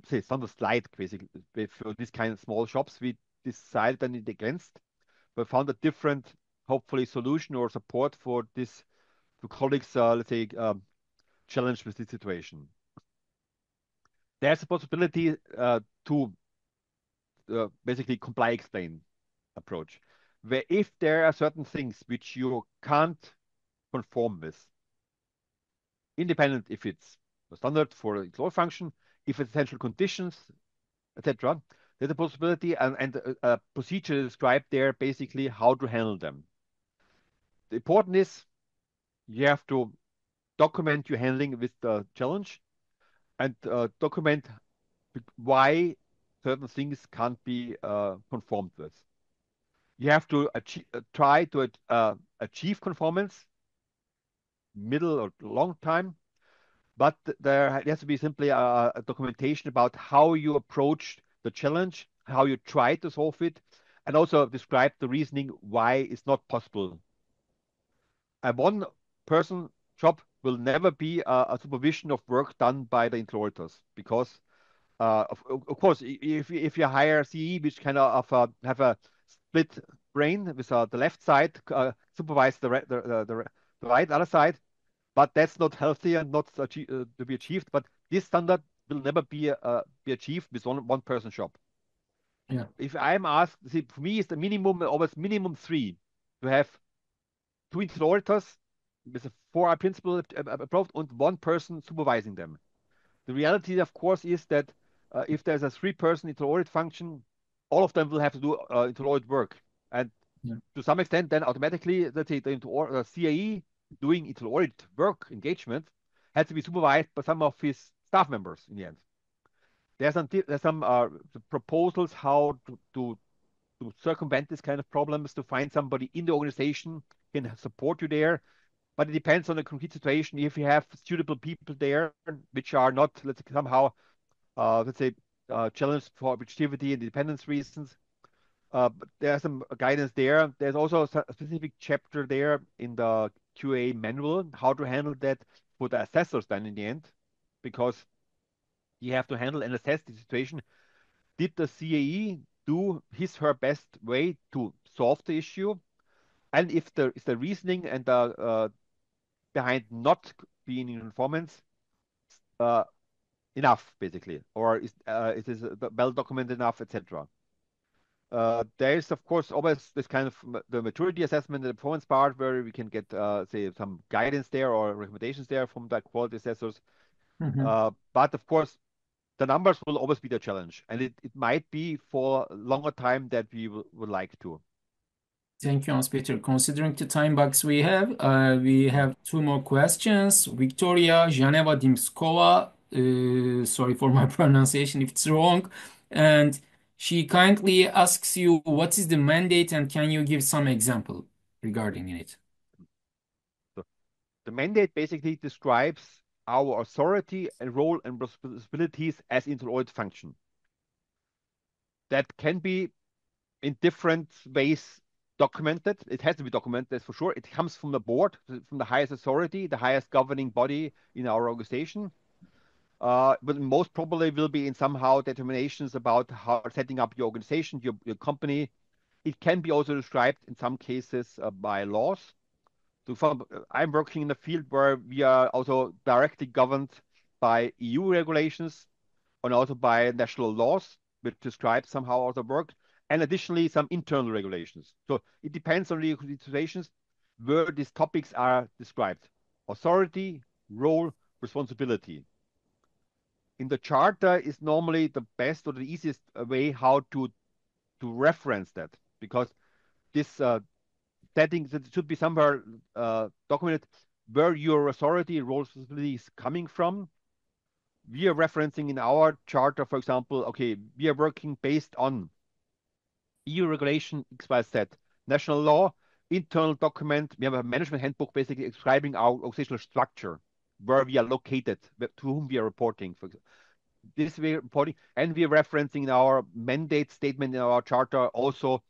say standard slide basically for this kind of small shops. We decided then it against, but found a different, hopefully, solution or support for this to colleagues, let's say, challenged with this situation. There's a possibility to basically comply explain approach, where if there are certain things which you can't conform with, independent if it's a standard for a law function, if it's essential conditions, etc. There's a possibility and a procedure described there basically how to handle them. The important is you have to document your handling with the challenge and document why certain things can't be conformed with. You have to try to achieve conformance middle or long time, but there has to be simply a documentation about how you approached the challenge, how you try to solve it, and also describe the reasoning why it's not possible. A one person job will never be a supervision of work done by the interlocutors because of course, if you hire a CE, which kind of have a split brain with the left side supervise the right other side, but that's not healthy and not to be achieved. But this standard will never be achieved with one person shop.
Yeah.
If I'm asked, see, for me, it's the minimum, always minimum three to have two interlocutors with a 4I principle approved and one person supervising them. The reality, of course, is that if there's a three-person inter-audit function, all of them will have to do inter-audit work. And
Yeah.
to some extent, then automatically, let's say the CAE doing inter-audit work engagement has to be supervised by some of his staff members in the end. There's some proposals how to circumvent this kind of problems, to find somebody in the organization can support you there. But it depends on the concrete situation. If you have suitable people there, which are not, let's say, somehow, let's say, challenged for objectivity and independence reasons, but there's some guidance there. There's also a specific chapter there in the QA manual, how to handle that for the assessors then in the end, because you have to handle and assess the situation. Did the CAE do his, her best way to solve the issue? And if there is the reasoning and the behind not being in performance uh, enough, basically, or is this well documented enough, etc. There is, of course, always this kind of the maturity assessment and the performance part where we can get, say, some guidance there or recommendations there from the quality assessors.
Mhm.
But of course, the numbers will always be the challenge, and it might be for a longer time that we would like to.
Thank you, Hans-Peter. Considering the time box we
Mm.
have two more questions. Victoria Janeva Dimskova, sorry for my pronunciation if it's wrong, and she kindly asks you, what is the mandate and can you give some example regarding it?
So the mandate basically describes our authority and role and responsibilities as inter-audit function. That can be in different ways documented. It has to be documented, that's for sure. It comes from the board, from the highest authority, the highest governing body in our organization. But most probably will be in somehow determinations about how setting up your organization, your company. It can be also described in some cases by laws. I'm working in a field where we are also directly governed by EU regulations. and also by national laws, which describe somehow how they work, and additionally some internal regulations. So it depends on the situations where these topics are described. Authority, role, responsibility. In the charter is normally the best or the easiest way how to reference that, because this setting that should be somewhere documented where your authority role responsibility is coming from. We are referencing in our charter, for example, okay, we are working based on EU regulation XYZ, national law, internal document. We have a management handbook basically describing our organizational structure, where we are located, to whom we are reporting. For example, this we are reporting, and we are referencing in our mandate statement in our charter also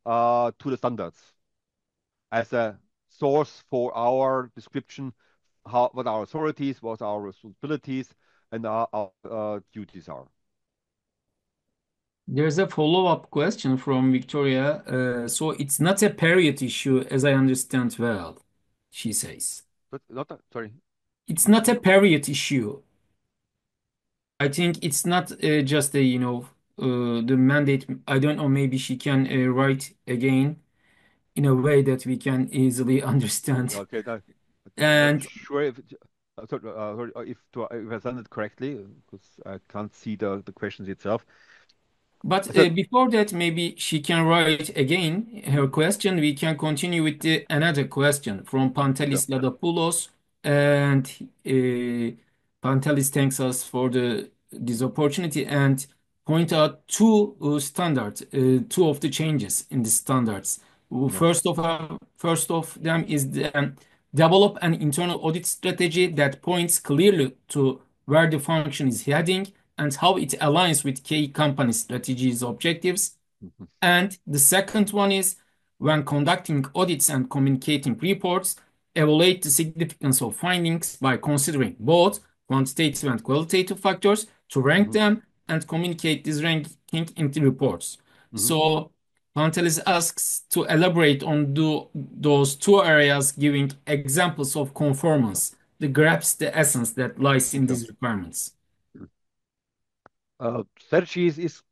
to the standards as a source for our description, what our authorities, what our responsibilities, and our duties are.
There's a follow-up question from Victoria. So it's not a period issue, as I understand well, she says.
But not sorry,
It's
which
not a
one?
period issue. I think it's not just a, the mandate. I don't know, maybe she can write again in a way that we can easily understand.
Okay, I'm not
And
sure if sorry, if I done it correctly, because I can't see the questions itself.
But
So
before that, maybe she can write again her question. We can continue with the another question from
sure.
Pantelis Ladopoulos, and Pantelis thanks us for this opportunity and point out two standards, two of the changes in the standards.
Yeah.
First of them is the develop an internal audit strategy that points clearly to where the function is heading and how it aligns with key company strategies objectives.
Mhm.
And the second one is when conducting audits and communicating reports, evaluate the significance of findings by considering both quantitative and qualitative factors to rank
Mhm.
them and communicate this ranking into reports.
Mhm.
So Pantelis asks to elaborate on those two areas, giving examples of
Sure.
conformance that grasps the essence that lies in
Sure.
these requirements.
Strategy is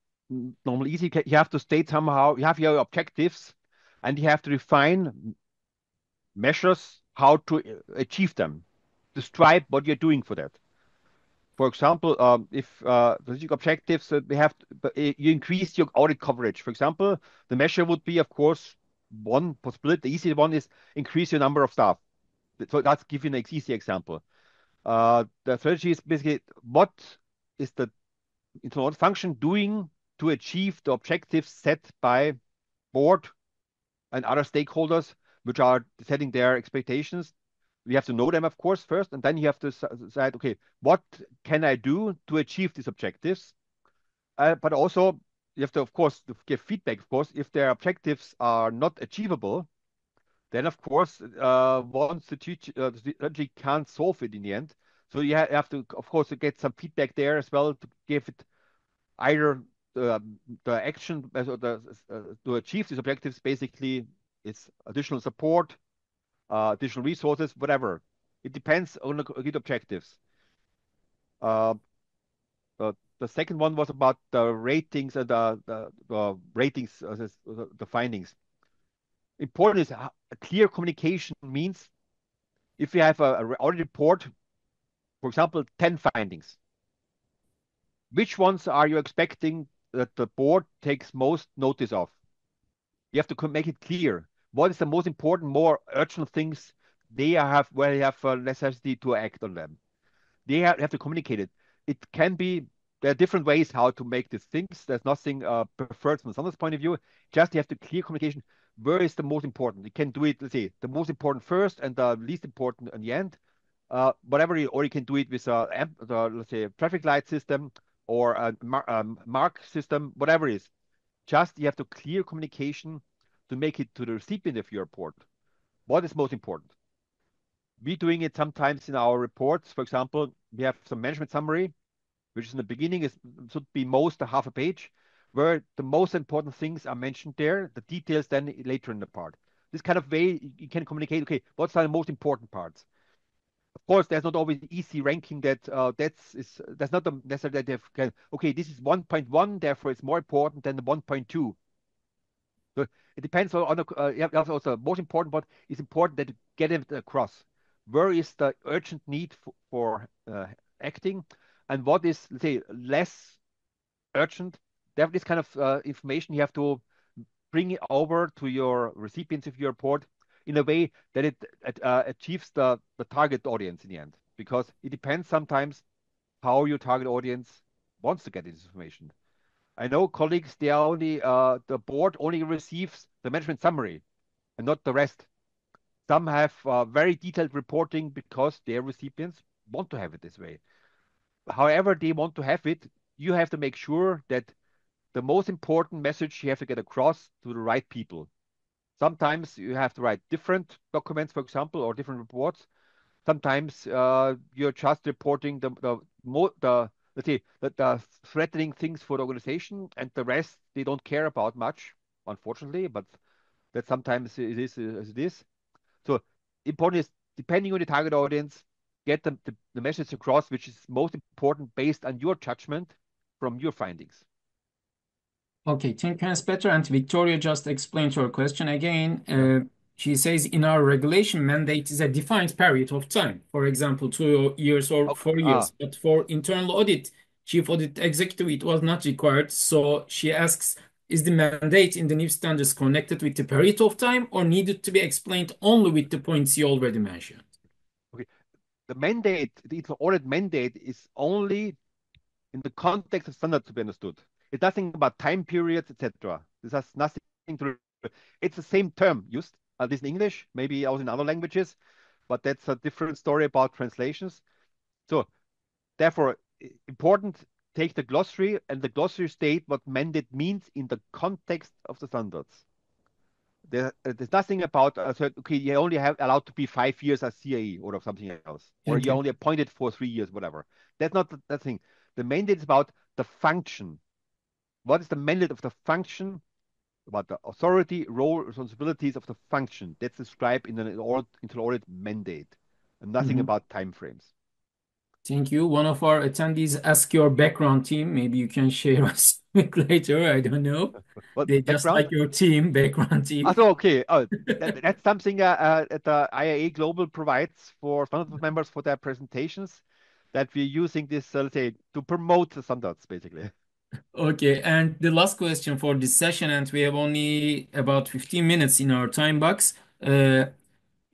normally easy. You have to state somehow, you have your objectives, and you have to define measures how to achieve them. Describe what you're doing for that. For example, if strategic objectives, we have you increase your audit coverage. For example, the measure would be, of course, one possibility. The easy one is increase your number of staff. So that's give you an easy example. The strategy is basically what is the internal audit function doing to achieve the objectives set by board and other stakeholders, which are setting their expectations. We have to know them, of course, first, and then you have to decide, okay, what can I do to achieve these objectives? But also, you have to, of course, to give feedback. Of course, if their objectives are not achievable, then of course, the strategy can't solve it in the end. So you have to, of course, to get some feedback there as well to give it either the action to achieve these objectives. Basically, it's additional support, additional resources, whatever. It depends on the objectives. Uh, the second one was about the ratings and the ratings, the findings. Important is a clear communication means if you have a audit report, for example, 10 findings, which ones are you expecting that the board takes most notice of? You have to make it clear. What is the most important, more urgent things they have where they have a necessity to act on them? They have to communicate it. It can be, there are different ways how to make these things. There's nothing preferred from someone's point of view. Just you have to clear communication. Where is the most important? You can do it, let's say, the most important first and the least important in the end. Whatever you, or you can do it with let's say, a traffic light system or a mark system, whatever it is. Just you have to clear communication to make it to the recipient of your report. What is most important? We're doing it sometimes in our reports. For example, we have some management summary, which is in the beginning is should be most a half a page, where the most important things are mentioned there, the details then later in the part. This kind of way you can communicate, okay, what's are the most important parts? Of course, there's not always easy ranking that that's not necessarily that okay, this is 1.1, therefore it's more important than the 1.2. So it depends on the, yeah, that's also most important, but it's important that you get it across. Where is the urgent need for acting, and what is, let's say, less urgent? That this kind of information you have to bring it over to your recipients of your report in a way that it achieves the target audience in the end, because it depends sometimes how your target audience wants to get this information. I know colleagues, they are only the board only receives the management summary and not the rest. Some have very detailed reporting because their recipients want to have it this way. However they want to have it, you have to make sure that the most important message you have to get across to the right people. Sometimes you have to write different documents, for example, or different reports. Sometimes you're just reporting the let's say the threatening things for the organization, and the rest they don't care about much, unfortunately. But that sometimes it is as it is. So important is, depending on the target audience, get the message across, which is most important based on your judgment from your findings.
Okay, thank you, Hans Peter. And Victoria just explained her question again.
Yeah.
She says in our regulation, mandate is a defined period of time, for example, 2 years or
Okay.
4 years. But for internal audit, chief audit executive, it was not required. So she asks, is the mandate in the new standards connected with the period of time or needed to be explained only with the points you already mentioned?
Okay. The mandate, the audit mandate is only in the context of standards to be understood. It's nothing about time periods, etc. This has nothing to do. It's the same term used, at least in English, maybe also in other languages, but that's a different story about translations. So therefore, important, take the glossary, and the glossary state what mandate means in the context of the standards. There's nothing about okay, you only have allowed to be 5 years as CAE or something else, or
Thank
you're
you.
only appointed for 3 years, whatever. That's not that thing. The mandate is about the function. What is the mandate of the function? About the authority, role, responsibilities of the function. That's described in an internal audit mandate, and nothing
Mhm.
about timeframes.
Thank you. One of our attendees asked your background team. Maybe you can share us later. I don't know.
What
They just
background?
like your team, background team.
Also, okay. Oh, that's something the IAA Global provides for standard members for their presentations. That we're using this, let's say, to promote the standards, basically.
Okay, and the last question for this session, and we have only about 15 minutes in our time box. In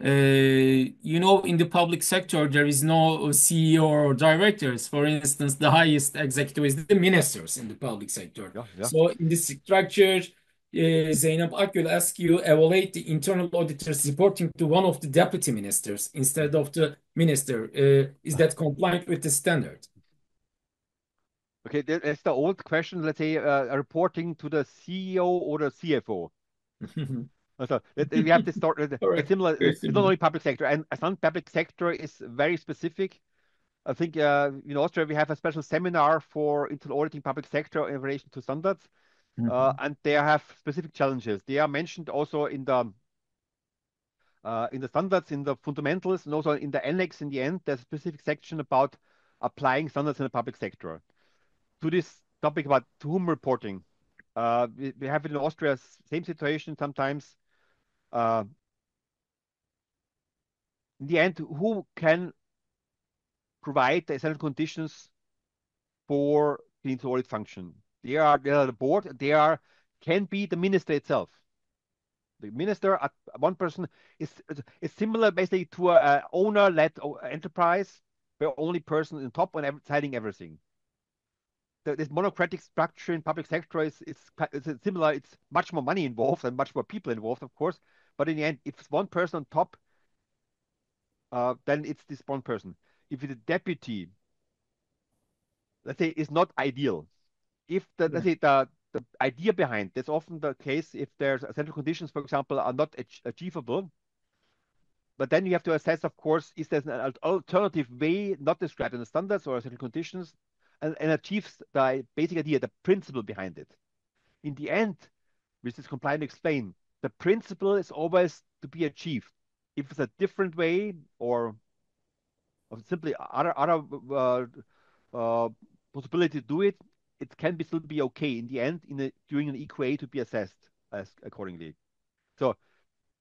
the public sector, there is no CEO or directors. For instance, the highest executive is the ministers in the public sector.
Yeah, yeah.
So, in this structure, Zeynep Akgül asks you evaluate the internal auditors reporting to one of the deputy ministers instead of the minister. Is that compliant with the standard?
Okay, that's the old question. Let's say reporting to the CEO or the CFO. So we have to start. It's
Correct.
similar.
Very
It's not
similar.
only public sector, and some public sector is very specific. I think in Austria we have a special seminar for internal auditing public sector in relation to standards,
Mhm.
and they have specific challenges. They are mentioned also in the standards, in the fundamentals, and also in the annex. In the end, there's a specific section about applying standards in the public sector. To this topic about to whom reporting, we have it in Austria, same situation sometimes. Uh, in the end, who can provide the essential conditions for the internal audit function? They are the board. Can be the minister itself. The minister, one person, is similar basically to a owner-led enterprise, where only person in top and deciding everything. This monocratic structure in public sector is similar. It's much more money involved and much more people involved, of course. But in the end, if it's one person on top, then it's this one person. If it's a deputy, let's say, is not ideal. If the
Yeah.
let's say the idea behind that's often the case if there's essential conditions, for example, are not achievable. But then you have to assess, of course, is there an alternative way not described in the standards or essential conditions, and achieves the basic idea, the principle behind it. In the end, which is comply and explain, the principle is always to be achieved. If it's a different way or or simply other uh, possibility to do it, it can be still be okay in the end during an EQA to be assessed as accordingly. So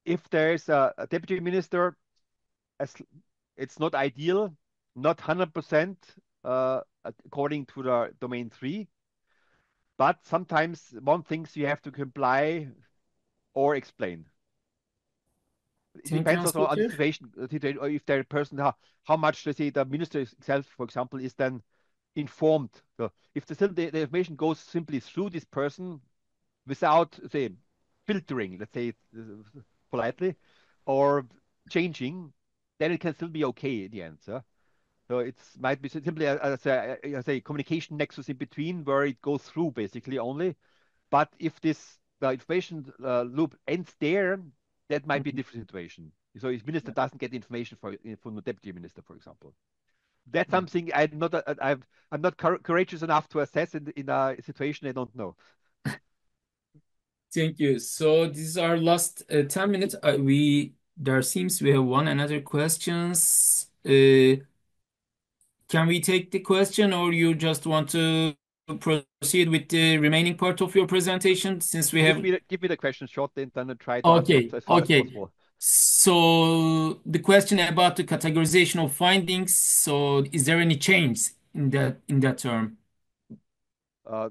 if there is a deputy minister, as it's not ideal, not 100% according to the domain 3, but sometimes one things you have to comply or explain. It
Thank you,
depends also on the
Hans-Peter.
situation, or if the person, how much, let's say, the minister itself, for example, is then informed. So if the information goes simply through this person without, say, filtering, let's say it politely, or changing, then it can still be okay in the end. So it might be simply a communication nexus in between where it goes through basically only. But if the information loop ends there, that might be a
Mhm.
different situation. So if minister doesn't get information from the deputy minister, for example, that's
Yeah.
something I'm not courageous enough to assess in a situation I don't know.
Thank you. So this is our last 10 minutes. We there seems we have one another questions. Can we take the question, or you just want to proceed with the remaining part of your presentation since we have.
Give me the question short, then I try to answer
Okay,
as far as
okay.
possible.
So the question about the categorization of findings. So is there any change in that term?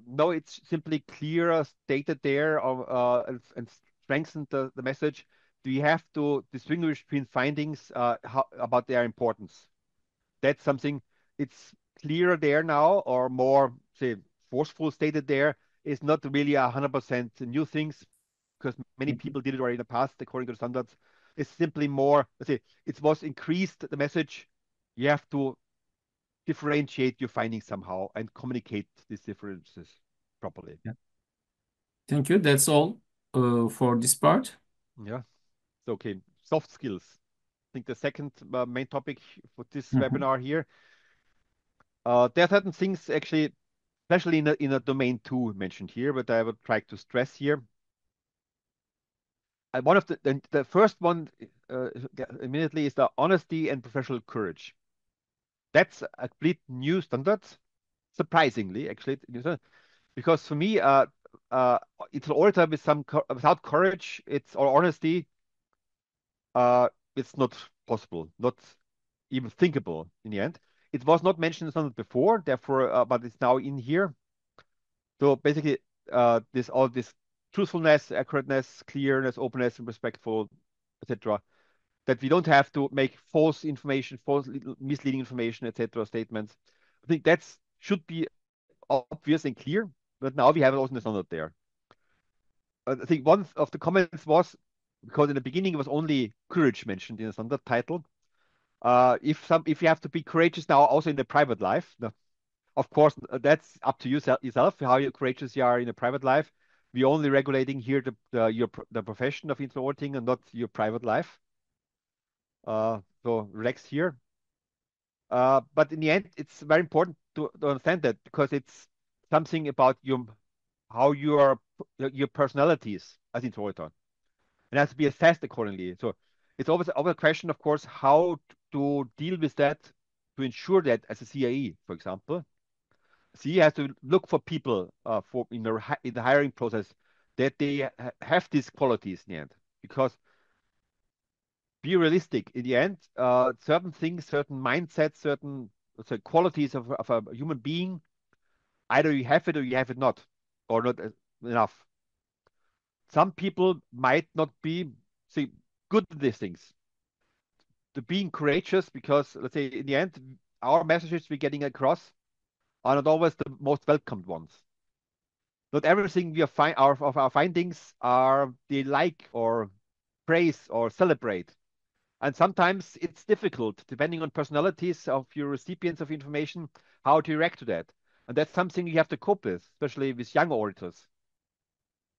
No, it's simply clearer stated there and strengthen the message. Do you have to distinguish between findings about their importance? That's something it's clearer there now, or more, say, forceful stated there. Is not really 100% new things because many
Mhm.
people did it already in the past according to the standards. It's simply more, let's say, it was increased the message. You have to differentiate your findings somehow and communicate these differences properly.
Yeah. Thank you. That's all for this part.
Yeah. So, okay. Soft skills. I think the second main topic for this
Mhm.
webinar here. There are certain things actually, especially in a domain 2 mentioned here, but I would try to stress here. One of the first one immediately is the honesty and professional courage. That's a complete new standard, surprisingly, actually, because for me, uh, it's an auditor with without courage, or honesty, uh, it's not possible, not even thinkable in the end. It was not mentioned in the standard before, therefore, but it's now in here. So basically, all this truthfulness, accurateness, clearness, openness, and respectful, etc. That we don't have to make false information, misleading information, etc. statements. I think that should be obvious and clear, but now we have it also in the standard there. I think one of the comments was because in the beginning it was only courage mentioned in the standard title. If you have to be courageous now also in the private life, no, of course, that's up to yourself, how courageous you are in a private life. We're only regulating here the profession of internal auditing and not your private life. So relax here. But in the end, it's very important to understand that because it's something about how your personalities as internal auditor and has to be assessed accordingly. So it's always a question, of course, how to deal with that to ensure that as a CIE, for example, so has to look for people for in the hiring process that they have these qualities in the end. Because be realistic, in the end, certain things, certain mindsets, certain qualities of a human being, either you have it or you have it not, or not enough. Some people might not be say, good at these things. To being courageous, because let's say in the end, our messages we're getting across are not always the most welcomed ones. Not everything of our findings are they like or praise or celebrate. And sometimes it's difficult, depending on personalities of your recipients of information, how to react to that. And that's something you have to cope with, especially with young auditors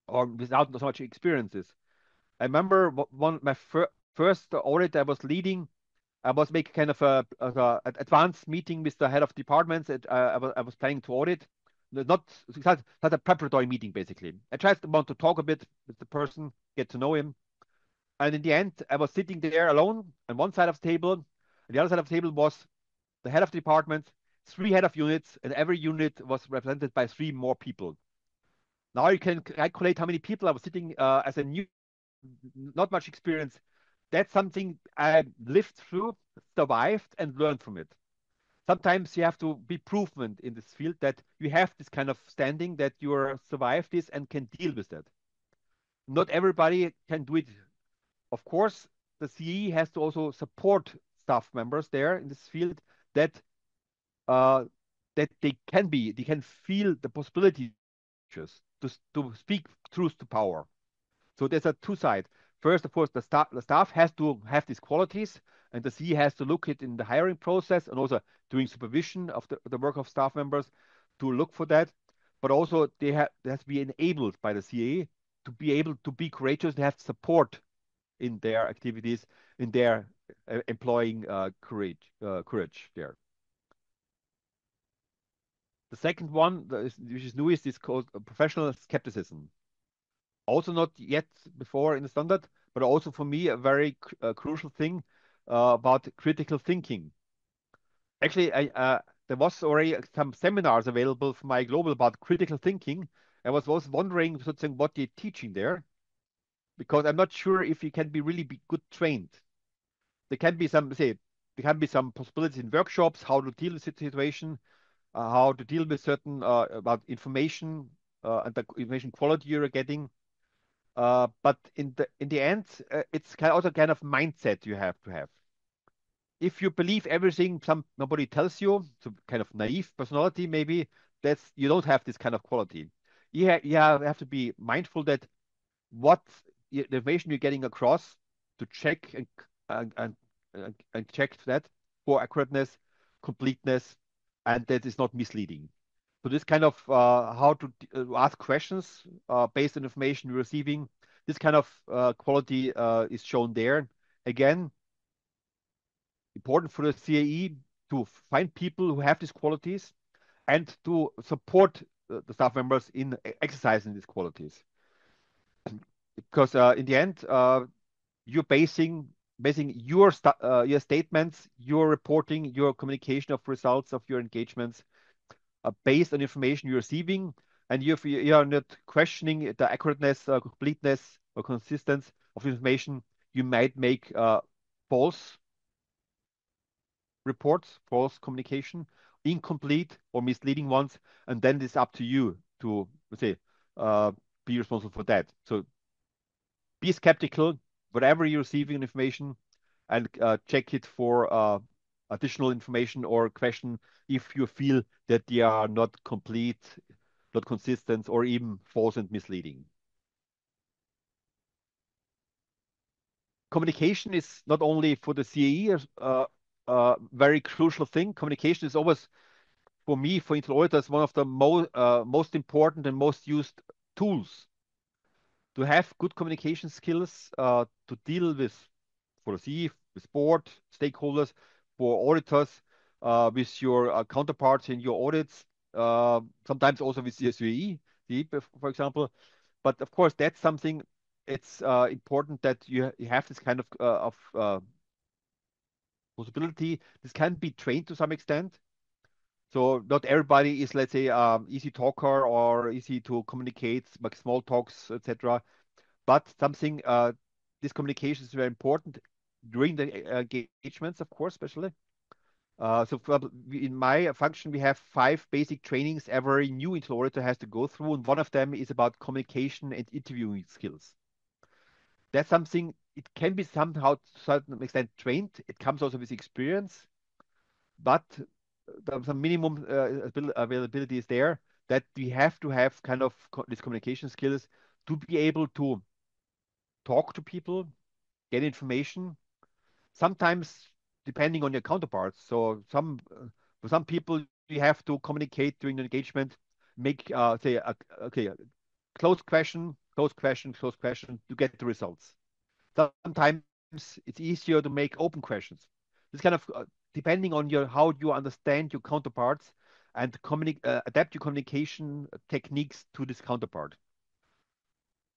or without so much experiences. I remember my first audit I was leading. I was making kind of an advanced meeting with the head of departments that I was planning to audit. Not, not a preparatory meeting, basically. I just want to talk a bit with the person, get to know him. And in the end, I was sitting there alone on one side of the table. And the other side of the table was the head of the department, three head of units, and every unit was represented by three more people. Now you can calculate how many people I was sitting as a new, not much experience. That's something I lived through, survived, and learned from it. Sometimes you have to be proven in this field that you have this kind of standing, that you are survived this and can deal with that. Not everybody can do it. Of course, the CE has to also support staff members there in this field that uh, that they can feel the possibility to speak truth to power. So there's a two side. First, of course, the staff has to have these qualities, and the CE has to look it in the hiring process and also doing supervision of the work of staff members to look for that. But also they have to be enabled by the CA to be able to be courageous. They have support in their activities, in their employing courage there. The second one, which is newest, is called professional skepticism. Also not yet before in the standard, but also for me a very crucial thing about critical thinking. Actually, there was already some seminars available for my global about critical thinking. I was wondering what they're teaching there, because I'm not sure if you can be really be good trained. There can be some possibilities in workshops how to deal with the situation, how to deal with certain about information and the information quality you're getting. But in the end, it's also kind of mindset you have to have. If you believe everything nobody tells you, so kind of naive personality maybe, that's you don't have this kind of quality. You have to be mindful that what the information you're getting across to check and and, and check that for accurateness, completeness, and that is not misleading. So this kind of how to ask questions based on information you're receiving, this kind of quality is shown there. Again, important for the CAE to find people who have these qualities and to support the staff members in exercising these qualities. Because in the end, you're basing your statements, your reporting, your communication of results of your engagements based on information you're receiving, and you are not questioning the accurateness, completeness, or consistency of information. You might make false reports, false communication, incomplete or misleading ones, and then it's up to you to, let's say, uh, be responsible for that. So be skeptical, whatever you're receiving information, and check it for additional information or question if you feel that they are not complete, not consistent, or even false and misleading. Communication is not only for the CAE very crucial thing. Communication is always, for me, for internal auditors, one of the most important and most used tools to have good communication skills to deal with, for the CE, with board, stakeholders, for auditors, with your counterparts in your audits, sometimes also with the SUE, for example. But of course, that's something it's important that you have this kind of possibility. This can be trained to some extent. So not everybody is, let's say, easy talker or easy to communicate, like small talks, etc. But something, this communication is very important during the engagements, of course, especially. So in my function, we have 5 basic trainings every new internal auditor has to go through, and one of them is about communication and interviewing skills. That's something, it can be somehow to a certain extent trained. It comes also with experience, but some minimum availability is there that we have to have kind of these communication skills to be able to talk to people, get information, sometimes depending on your counterparts. So for some people you have to communicate during the engagement, make say okay, close question, close question, close question to get the results. Sometimes it's easier to make open questions. This kind of depending on your how you understand your counterparts and adapt your communication techniques to this counterpart.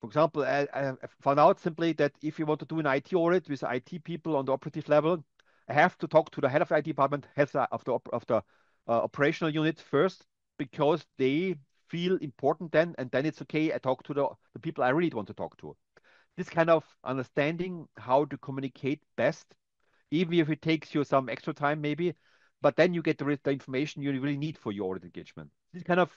For example, I found out simply that if you want to do an IT audit with IT people on the operative level, I have to talk to the head of the IT department, of the operational unit first, because they feel important then, and then it's okay. I talk to the people I really want to talk to. This kind of understanding how to communicate best, even if it takes you some extra time maybe, but then you get the information you really need for your audit engagement. This kind of,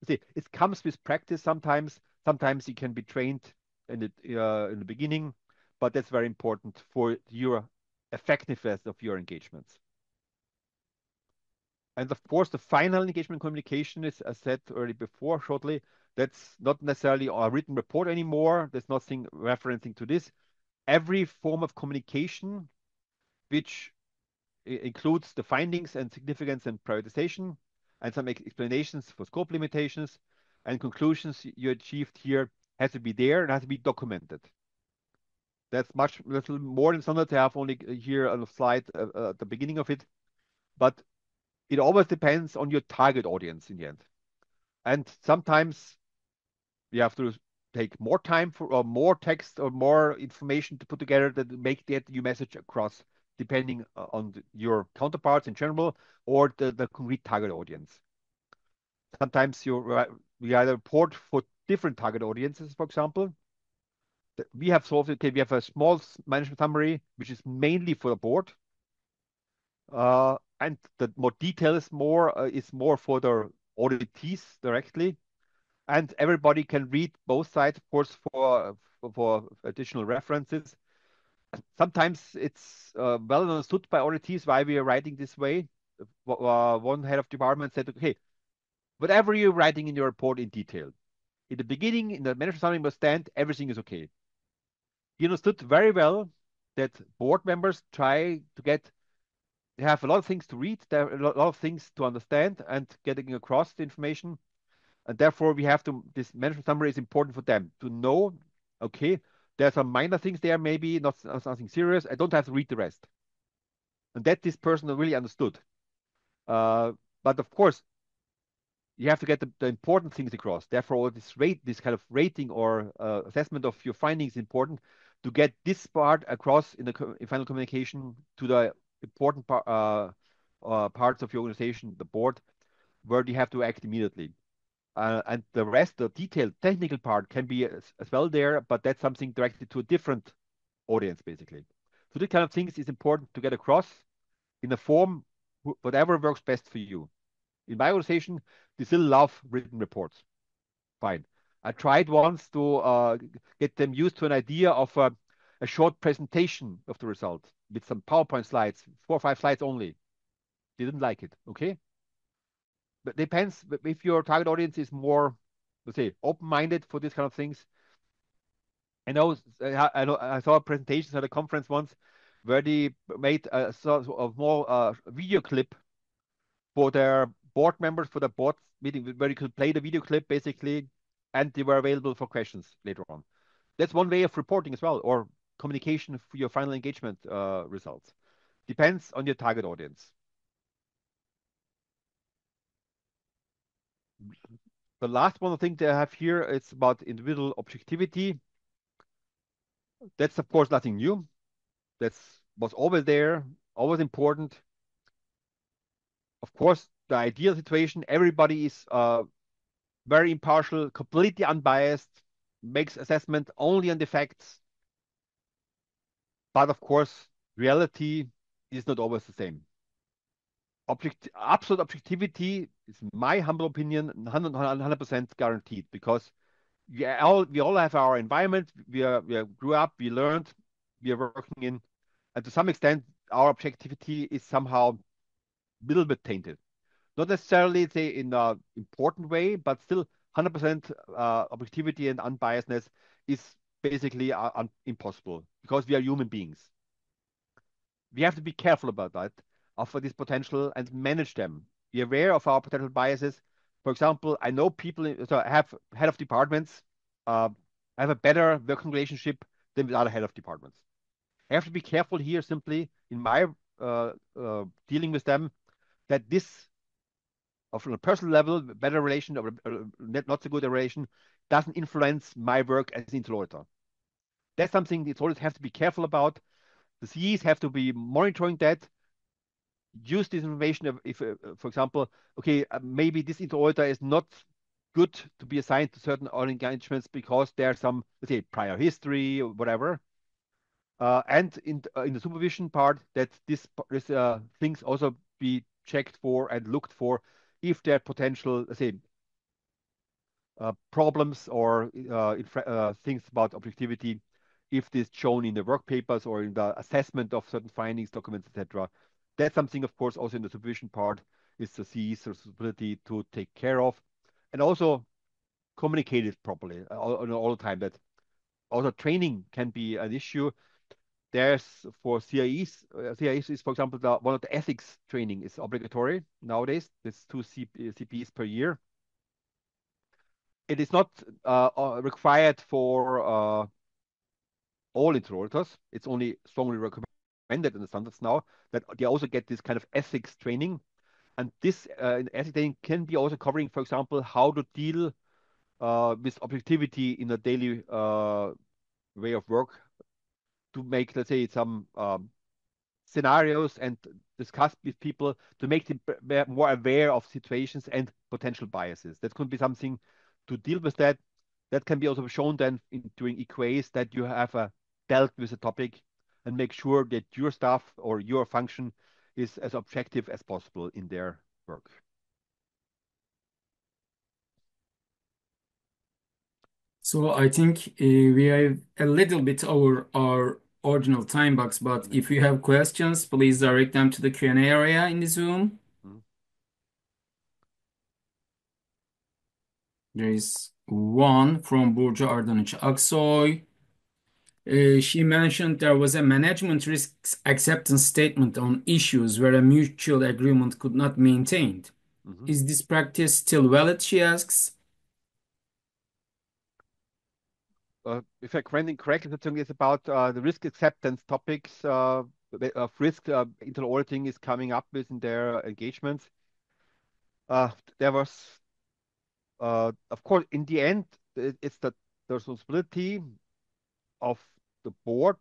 see, it comes with practice sometimes. Sometimes you can be trained in the beginning, but that's very important for your effectiveness of your engagements. And of course, the final engagement communication is, as said earlier before, shortly, that's not necessarily a written report anymore. There's nothing referencing to this. Every form of communication, which includes the findings and significance and prioritization, and some explanations for scope limitations and conclusions you achieved here, has to be there and has to be documented. That's much little more than standard to have only here on the slide at the beginning of it, but it always depends on your target audience in the end. And sometimes you have to take more time for or more text or more information to put together that make that your message across, depending on your counterparts in general or the concrete target audience. Sometimes we either report for different target audiences, for example. We have solved it. Okay, we have a small management summary, which is mainly for the board. And the more detail is more for the auditees directly. And everybody can read both sides, of course, for additional references. Sometimes it's well understood by auditees why we are writing this way. One head of department said, okay, whatever you're writing in your report in detail, in the beginning, in the management summary must stand, everything is okay. He understood very well that board members try to they have a lot of things to read, they have a lot of things to understand and getting across the information. And therefore, this management summary is important for them to know, okay, there are some minor things there, maybe not nothing serious. I don't have to read the rest. And that this person really understood. But of course, you have to get the important things across. Therefore, this kind of rating or assessment of your findings is important to get this part across in in final communication to the important parts of your organization, the board, where you have to act immediately. And the rest, the detailed technical part can be as well there, but that's something directed to a different audience, basically. So this kind of things is important to get across in a form, whatever works best for you. In my organization, they still love written reports. Fine. I tried once to get them used to an idea of a short presentation of the result with some PowerPoint slides, 4 or 5 slides only. They didn't like it. Okay. But it depends if your target audience is more, let's say, open-minded for these kind of things. I saw presentations at a conference once where they made a sort of more video clip for their board members for the board meeting, where you could play the video clip basically, and they were available for questions later on. That's one way of reporting as well, or communication for your final engagement results. Depends on your target audience. The last one I think they have here, it's about individual objectivity. That's of course nothing new. That's was always there, always important. Of course, the ideal situation, everybody is very impartial, completely unbiased, makes assessment only on the facts. But of course, reality is not always the same. Absolute objectivity is my humble opinion, 100% guaranteed, because we all have our environment. We grew up, we learned, we are working in, and to some extent, our objectivity is somehow a little bit tainted. Not necessarily, say, in an important way, but still 100% objectivity and unbiasedness is basically impossible because we are human beings. We have to be careful about that, of this potential and manage them. Be aware of our potential biases. For example, I know people, so I have head of departments, have a better working relationship than with other head of departments. I have to be careful here simply in my dealing with them that this, from a personal level, better relation or not so good a relation, doesn't influence my work as an internal auditor. That's something the auditors have to be careful about. The CEs have to be monitoring that, use this information if for example, okay, maybe this auditor is not good to be assigned to certain oil engagements because there's some, let's say, prior history or whatever. And in the supervision part, that this things also be checked for and looked for if there are potential, let's say, problems or things about objectivity, if this shown in the work papers or in the assessment of certain findings, documents, etc. That's something, of course, also in the supervision part is the CE's responsibility to take care of, and also communicate it properly all the time. That also training can be an issue. There's for CIEs is, for example, one of the ethics training is obligatory nowadays. There's two CPs per year. It is not required for all interlocutors. It's only strongly recommended in the standards now that they also get this kind of ethics training. And this ethics training can be also covering, for example, how to deal with objectivity in a daily way of work, to make, let's say, some scenarios and discuss with people to make them more aware of situations and potential biases. That could be something to deal with that. That can be also shown then during EQAs, that you have dealt with a topic and make sure that your staff or your function is as objective as possible in their work.
So I think we have a little bit over our original time box, but
Mhm.
if you have questions, please direct them to the Q&A area in the Zoom.
Mhm.
There is one from Burcu Ardaniç Aksoy. She mentioned there was a management risks acceptance statement on issues where a mutual agreement could not be maintained.
Mhm.
Is this practice still valid? She asks.
If I'm remembering correctly, the thing is about the risk acceptance topics of risk internal auditing is coming up with in their engagements. There was, of course, in the end, it's the responsibility of the board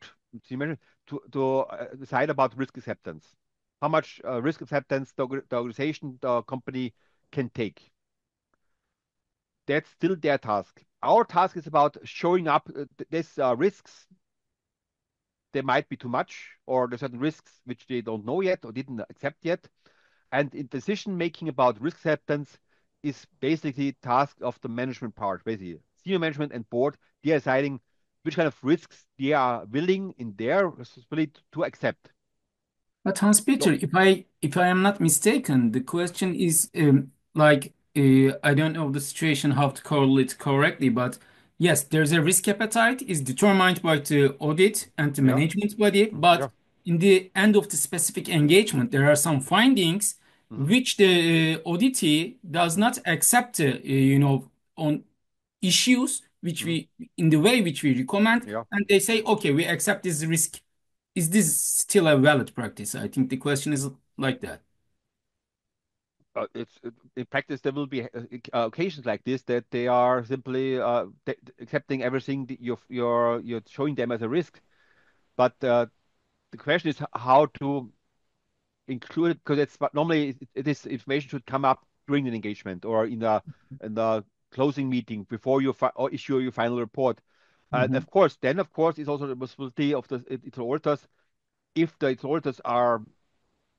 to decide about risk acceptance. How much risk acceptance the organization, the company can take. That's still their task. Our task is about showing up these risks. There might be too much, or there's certain risks which they don't know yet or didn't accept yet. And in decision making about risk acceptance is basically task of the management part, basically senior management and board. They are deciding which kind of risks they are willing in their responsibility to accept.
But Hans Peter,
So,
if I am not mistaken, the question is like I don't know the situation how to call it correctly, but yes, there's a risk appetite is determined by the audit and the
yeah,
management body, but
yeah.
in the end of the specific engagement, there are some findings
Mhm,
which the auditee does
mhm,
not accept, on issues which
mhm,
we in the way which we recommend,
yeah.
and they say, okay, we accept this risk. Is this still a valid practice? I think the question is like that.
In practice there will be occasions like this that they are simply accepting everything that you're showing them as a risk. But the question is how to include it, because it's, but normally this information should come up during an engagement or in the closing meeting before you or issue your final report. And
Mhm,
of course, then of course it's also the responsibility of the auditors. If the auditors are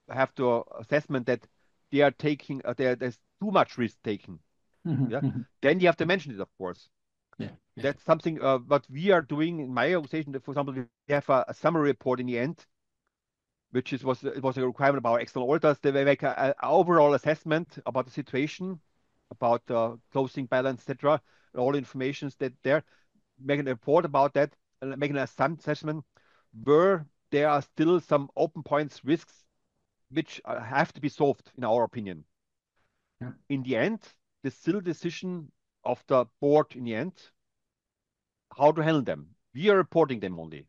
have to assessment that they are taking there's too much risk taking,
mhm,
yeah,
mhm.
then you have to mention it, of course.
Yeah, yeah.
That's something what we are doing in my organization. For example, we have a summary report in the end, which it was a requirement of our external auditors. They make an overall assessment about the situation, about closing balance, etc. All information that there, make a report about that, and make an assessment where there are still some open points, risks, which have to be solved, in our opinion.
Yeah.
In the end, the still decision of the board in the end, how to handle them. We are reporting them only.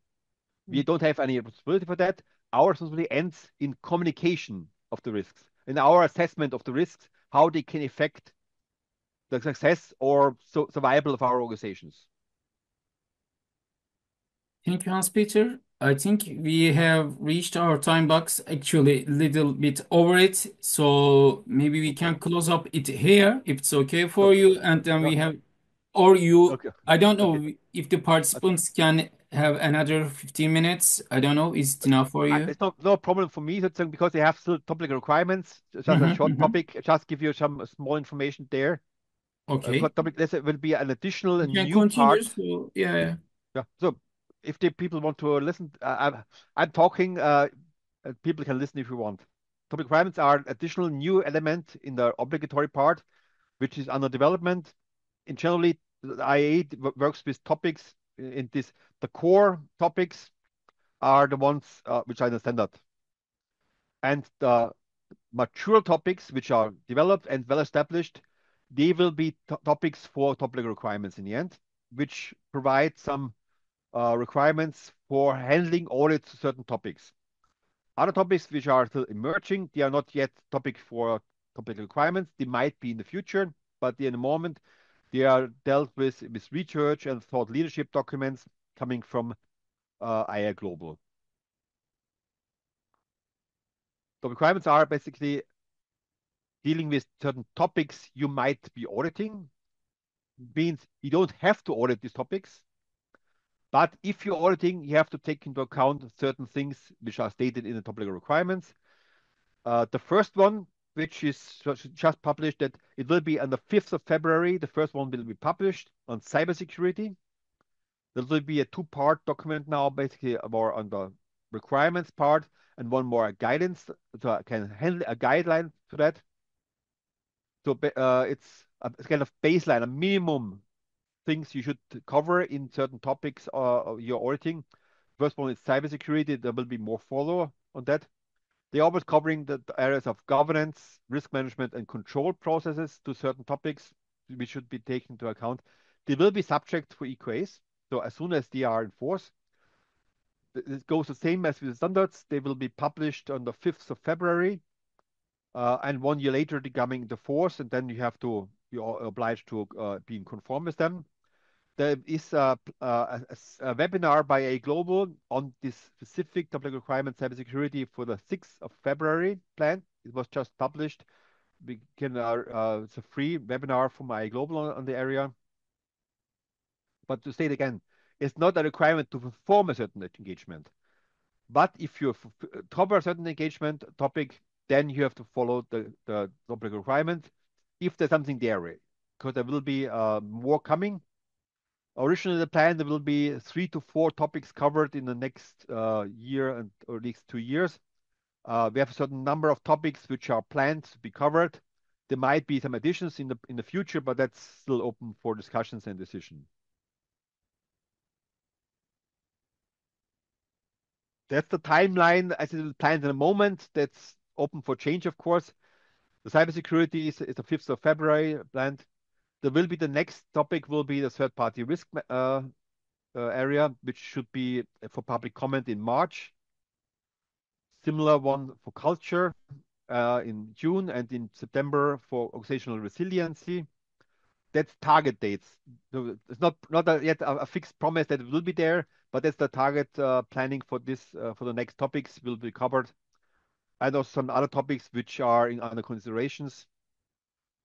We don't have any responsibility for that. Our responsibility ends in communication of the risks, in our assessment of the risks, how they can affect the success or survival of our organizations.
Thank you, Hans Peter. I think we have reached our time box, actually a little bit over it. So maybe we
No
can
problem.
close up it here if it's okay
So,
for you. And then
no,
we have, or you,
okay,
I don't
okay.
know if the
Uh,
participants can have another 15 minutes. I don't know. Is it enough for you?
It's no problem for me, sozusagen, because they have still topic requirements. Just a
Mm-hmm,
short
mm-hmm.
topic, just give you some small information there.
Okay.
Topic, this will be an additional
You can
new
continue.
part.
So, yeah, yeah.
Yeah. So if the people want to listen, I'm talking. People can listen if you want. Topic requirements are additional new element in the obligatory part, which is under development. In generally, the IA works with topics in this. The core topics are the ones which are in the standard, and the mature topics which are developed and well established, they will be topics for topic requirements in the end, which provide some requirements for handling audits to certain topics. Other topics which are still emerging, they are not yet topic for topic requirements. They might be in the future, but in the moment they are dealt with research and thought leadership documents coming from IA Global. The requirements are basically dealing with certain topics you might be auditing. Means you don't have to audit these topics, but if you're auditing, you have to take into account certain things which are stated in the topic requirements. The first one, which is just published, that it will be on the 5th of February. The first one will be published on cybersecurity. There will be a two-part document now, basically more on the requirements part and one more guidance, so I can handle a guideline for that. So it's a kind of baseline, a minimum things you should cover in certain topics you're auditing. First one is cybersecurity. There will be more follow on that. They're always covering the areas of governance, risk management, and control processes to certain topics which should be taken into account. They will be subject for EQAs. So as soon as they are in force, it goes the same as with the standards. They will be published on the 5th of February, and 1 year later they coming into force, and then you're obliged to be in conform with them. There is a webinar by a global on this specific topic requirement cybersecurity for the 6th of February planned. It was just published. It's a free webinar from a global on the area. But to state again, it's not a requirement to perform a certain engagement. But if you cover a certain engagement topic, then you have to follow the topic requirement if there's something there, because there will be more coming. Originally, the plan there will be 3 to 4 topics covered in the next year or next 2 years. We have a certain number of topics which are planned to be covered. There might be some additions in the future, but that's still open for discussions and decision. That's the timeline as it is planned in the moment. That's open for change, of course. The cybersecurity is the 5th of February planned. There will be the next topic will be the third-party risk area, which should be for public comment in March. Similar one for culture in June, and in September for organizational resiliency. That's target dates. So it's not yet a fixed promise that it will be there, but that's the target planning for this for the next topics will be covered. And also some other topics which are under considerations,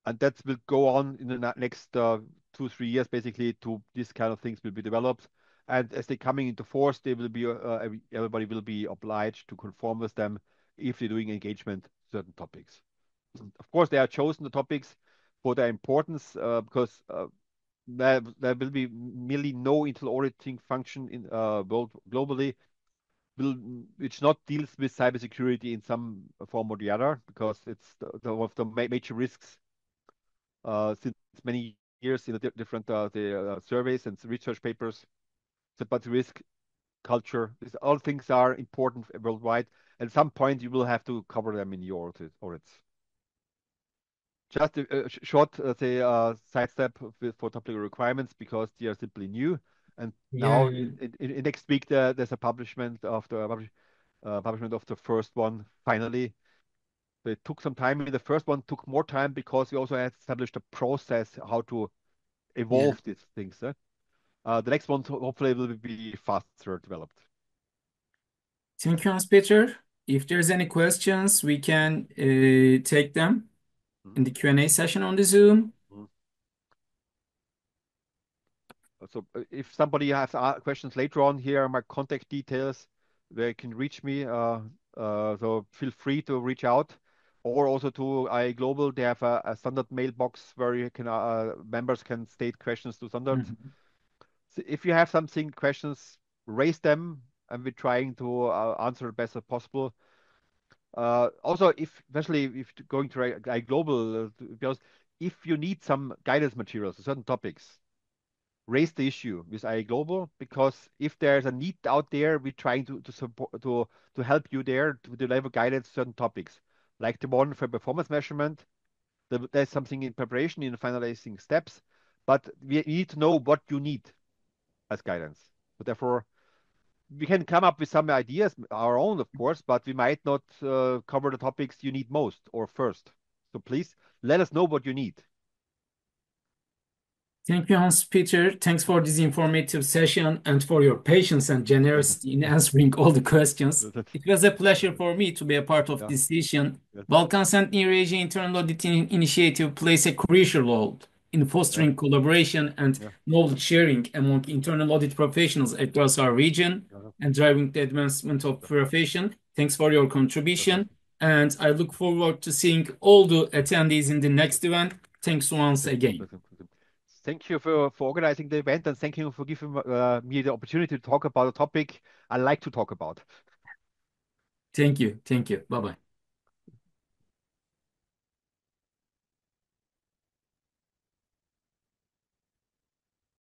and that will go on in the next 2 3 years. Basically, to these kind of things will be developed, and as they're coming into force, they will be everybody will be obliged to conform with them if they're doing engagement certain topics. Of course, they are chosen the topics for their importance because there will be merely no internal auditing function in globally will which not deals with cybersecurity in some form or the other, because it's one of the major risks since many years in the different surveys and research papers. So, but risk, culture, all things are important worldwide. At some point, you will have to cover them in your audits. Just a short, say, sidestep for topic requirements because they are simply new. And
Yeah,
now,
yeah.
in next week, there's a publishment of the first one finally. So it took some time. The first one took more time because we also had established a process how to
Yeah.
evolve these things. The next one hopefully will be faster developed.
Thank you, Hans-Peter. If there's any questions, we can take them in
Mhm,
the Q&A session on the Zoom.
mhm. So if somebody has questions later on, here are my contact details where you can reach me. So feel free to reach out, or also to IA Global. They have a standard mailbox where you can members can state questions to standard.
Mhm.
So if you have something questions, raise them, and we're trying to answer the best as possible. Also, if especially if going to IA Global, because if you need some guidance materials on certain topics, raise the issue with IA Global, because if there's a need out there, we're trying to support to help you there to deliver guidance to certain topics, like the one for performance measurement. There's something in preparation in finalizing steps, but we need to know what you need as guidance. So therefore, we can come up with some ideas, our own, of course, but we might not cover the topics you need most or first. So please let us know what you need.
Thank you, Hans-Peter. Thanks for this informative session and for your patience and generosity in answering all the questions. It was a pleasure for me to be a part of
Yeah,
this session.
yeah,
Balkans and Eurasia Internal Auditing Initiative plays a crucial role in
yeah,
fostering collaboration and
yeah,
knowledge sharing among internal audit professionals across our region
yeah,
and driving the advancement of profession. Thanks for your
yeah.
contribution, and I look forward to seeing all the attendees in the next event. Thanks once again.
Thank you for organizing the event, and thank you for giving me the opportunity to talk about a topic I like to talk about.
Thank you. Thank you. Bye bye.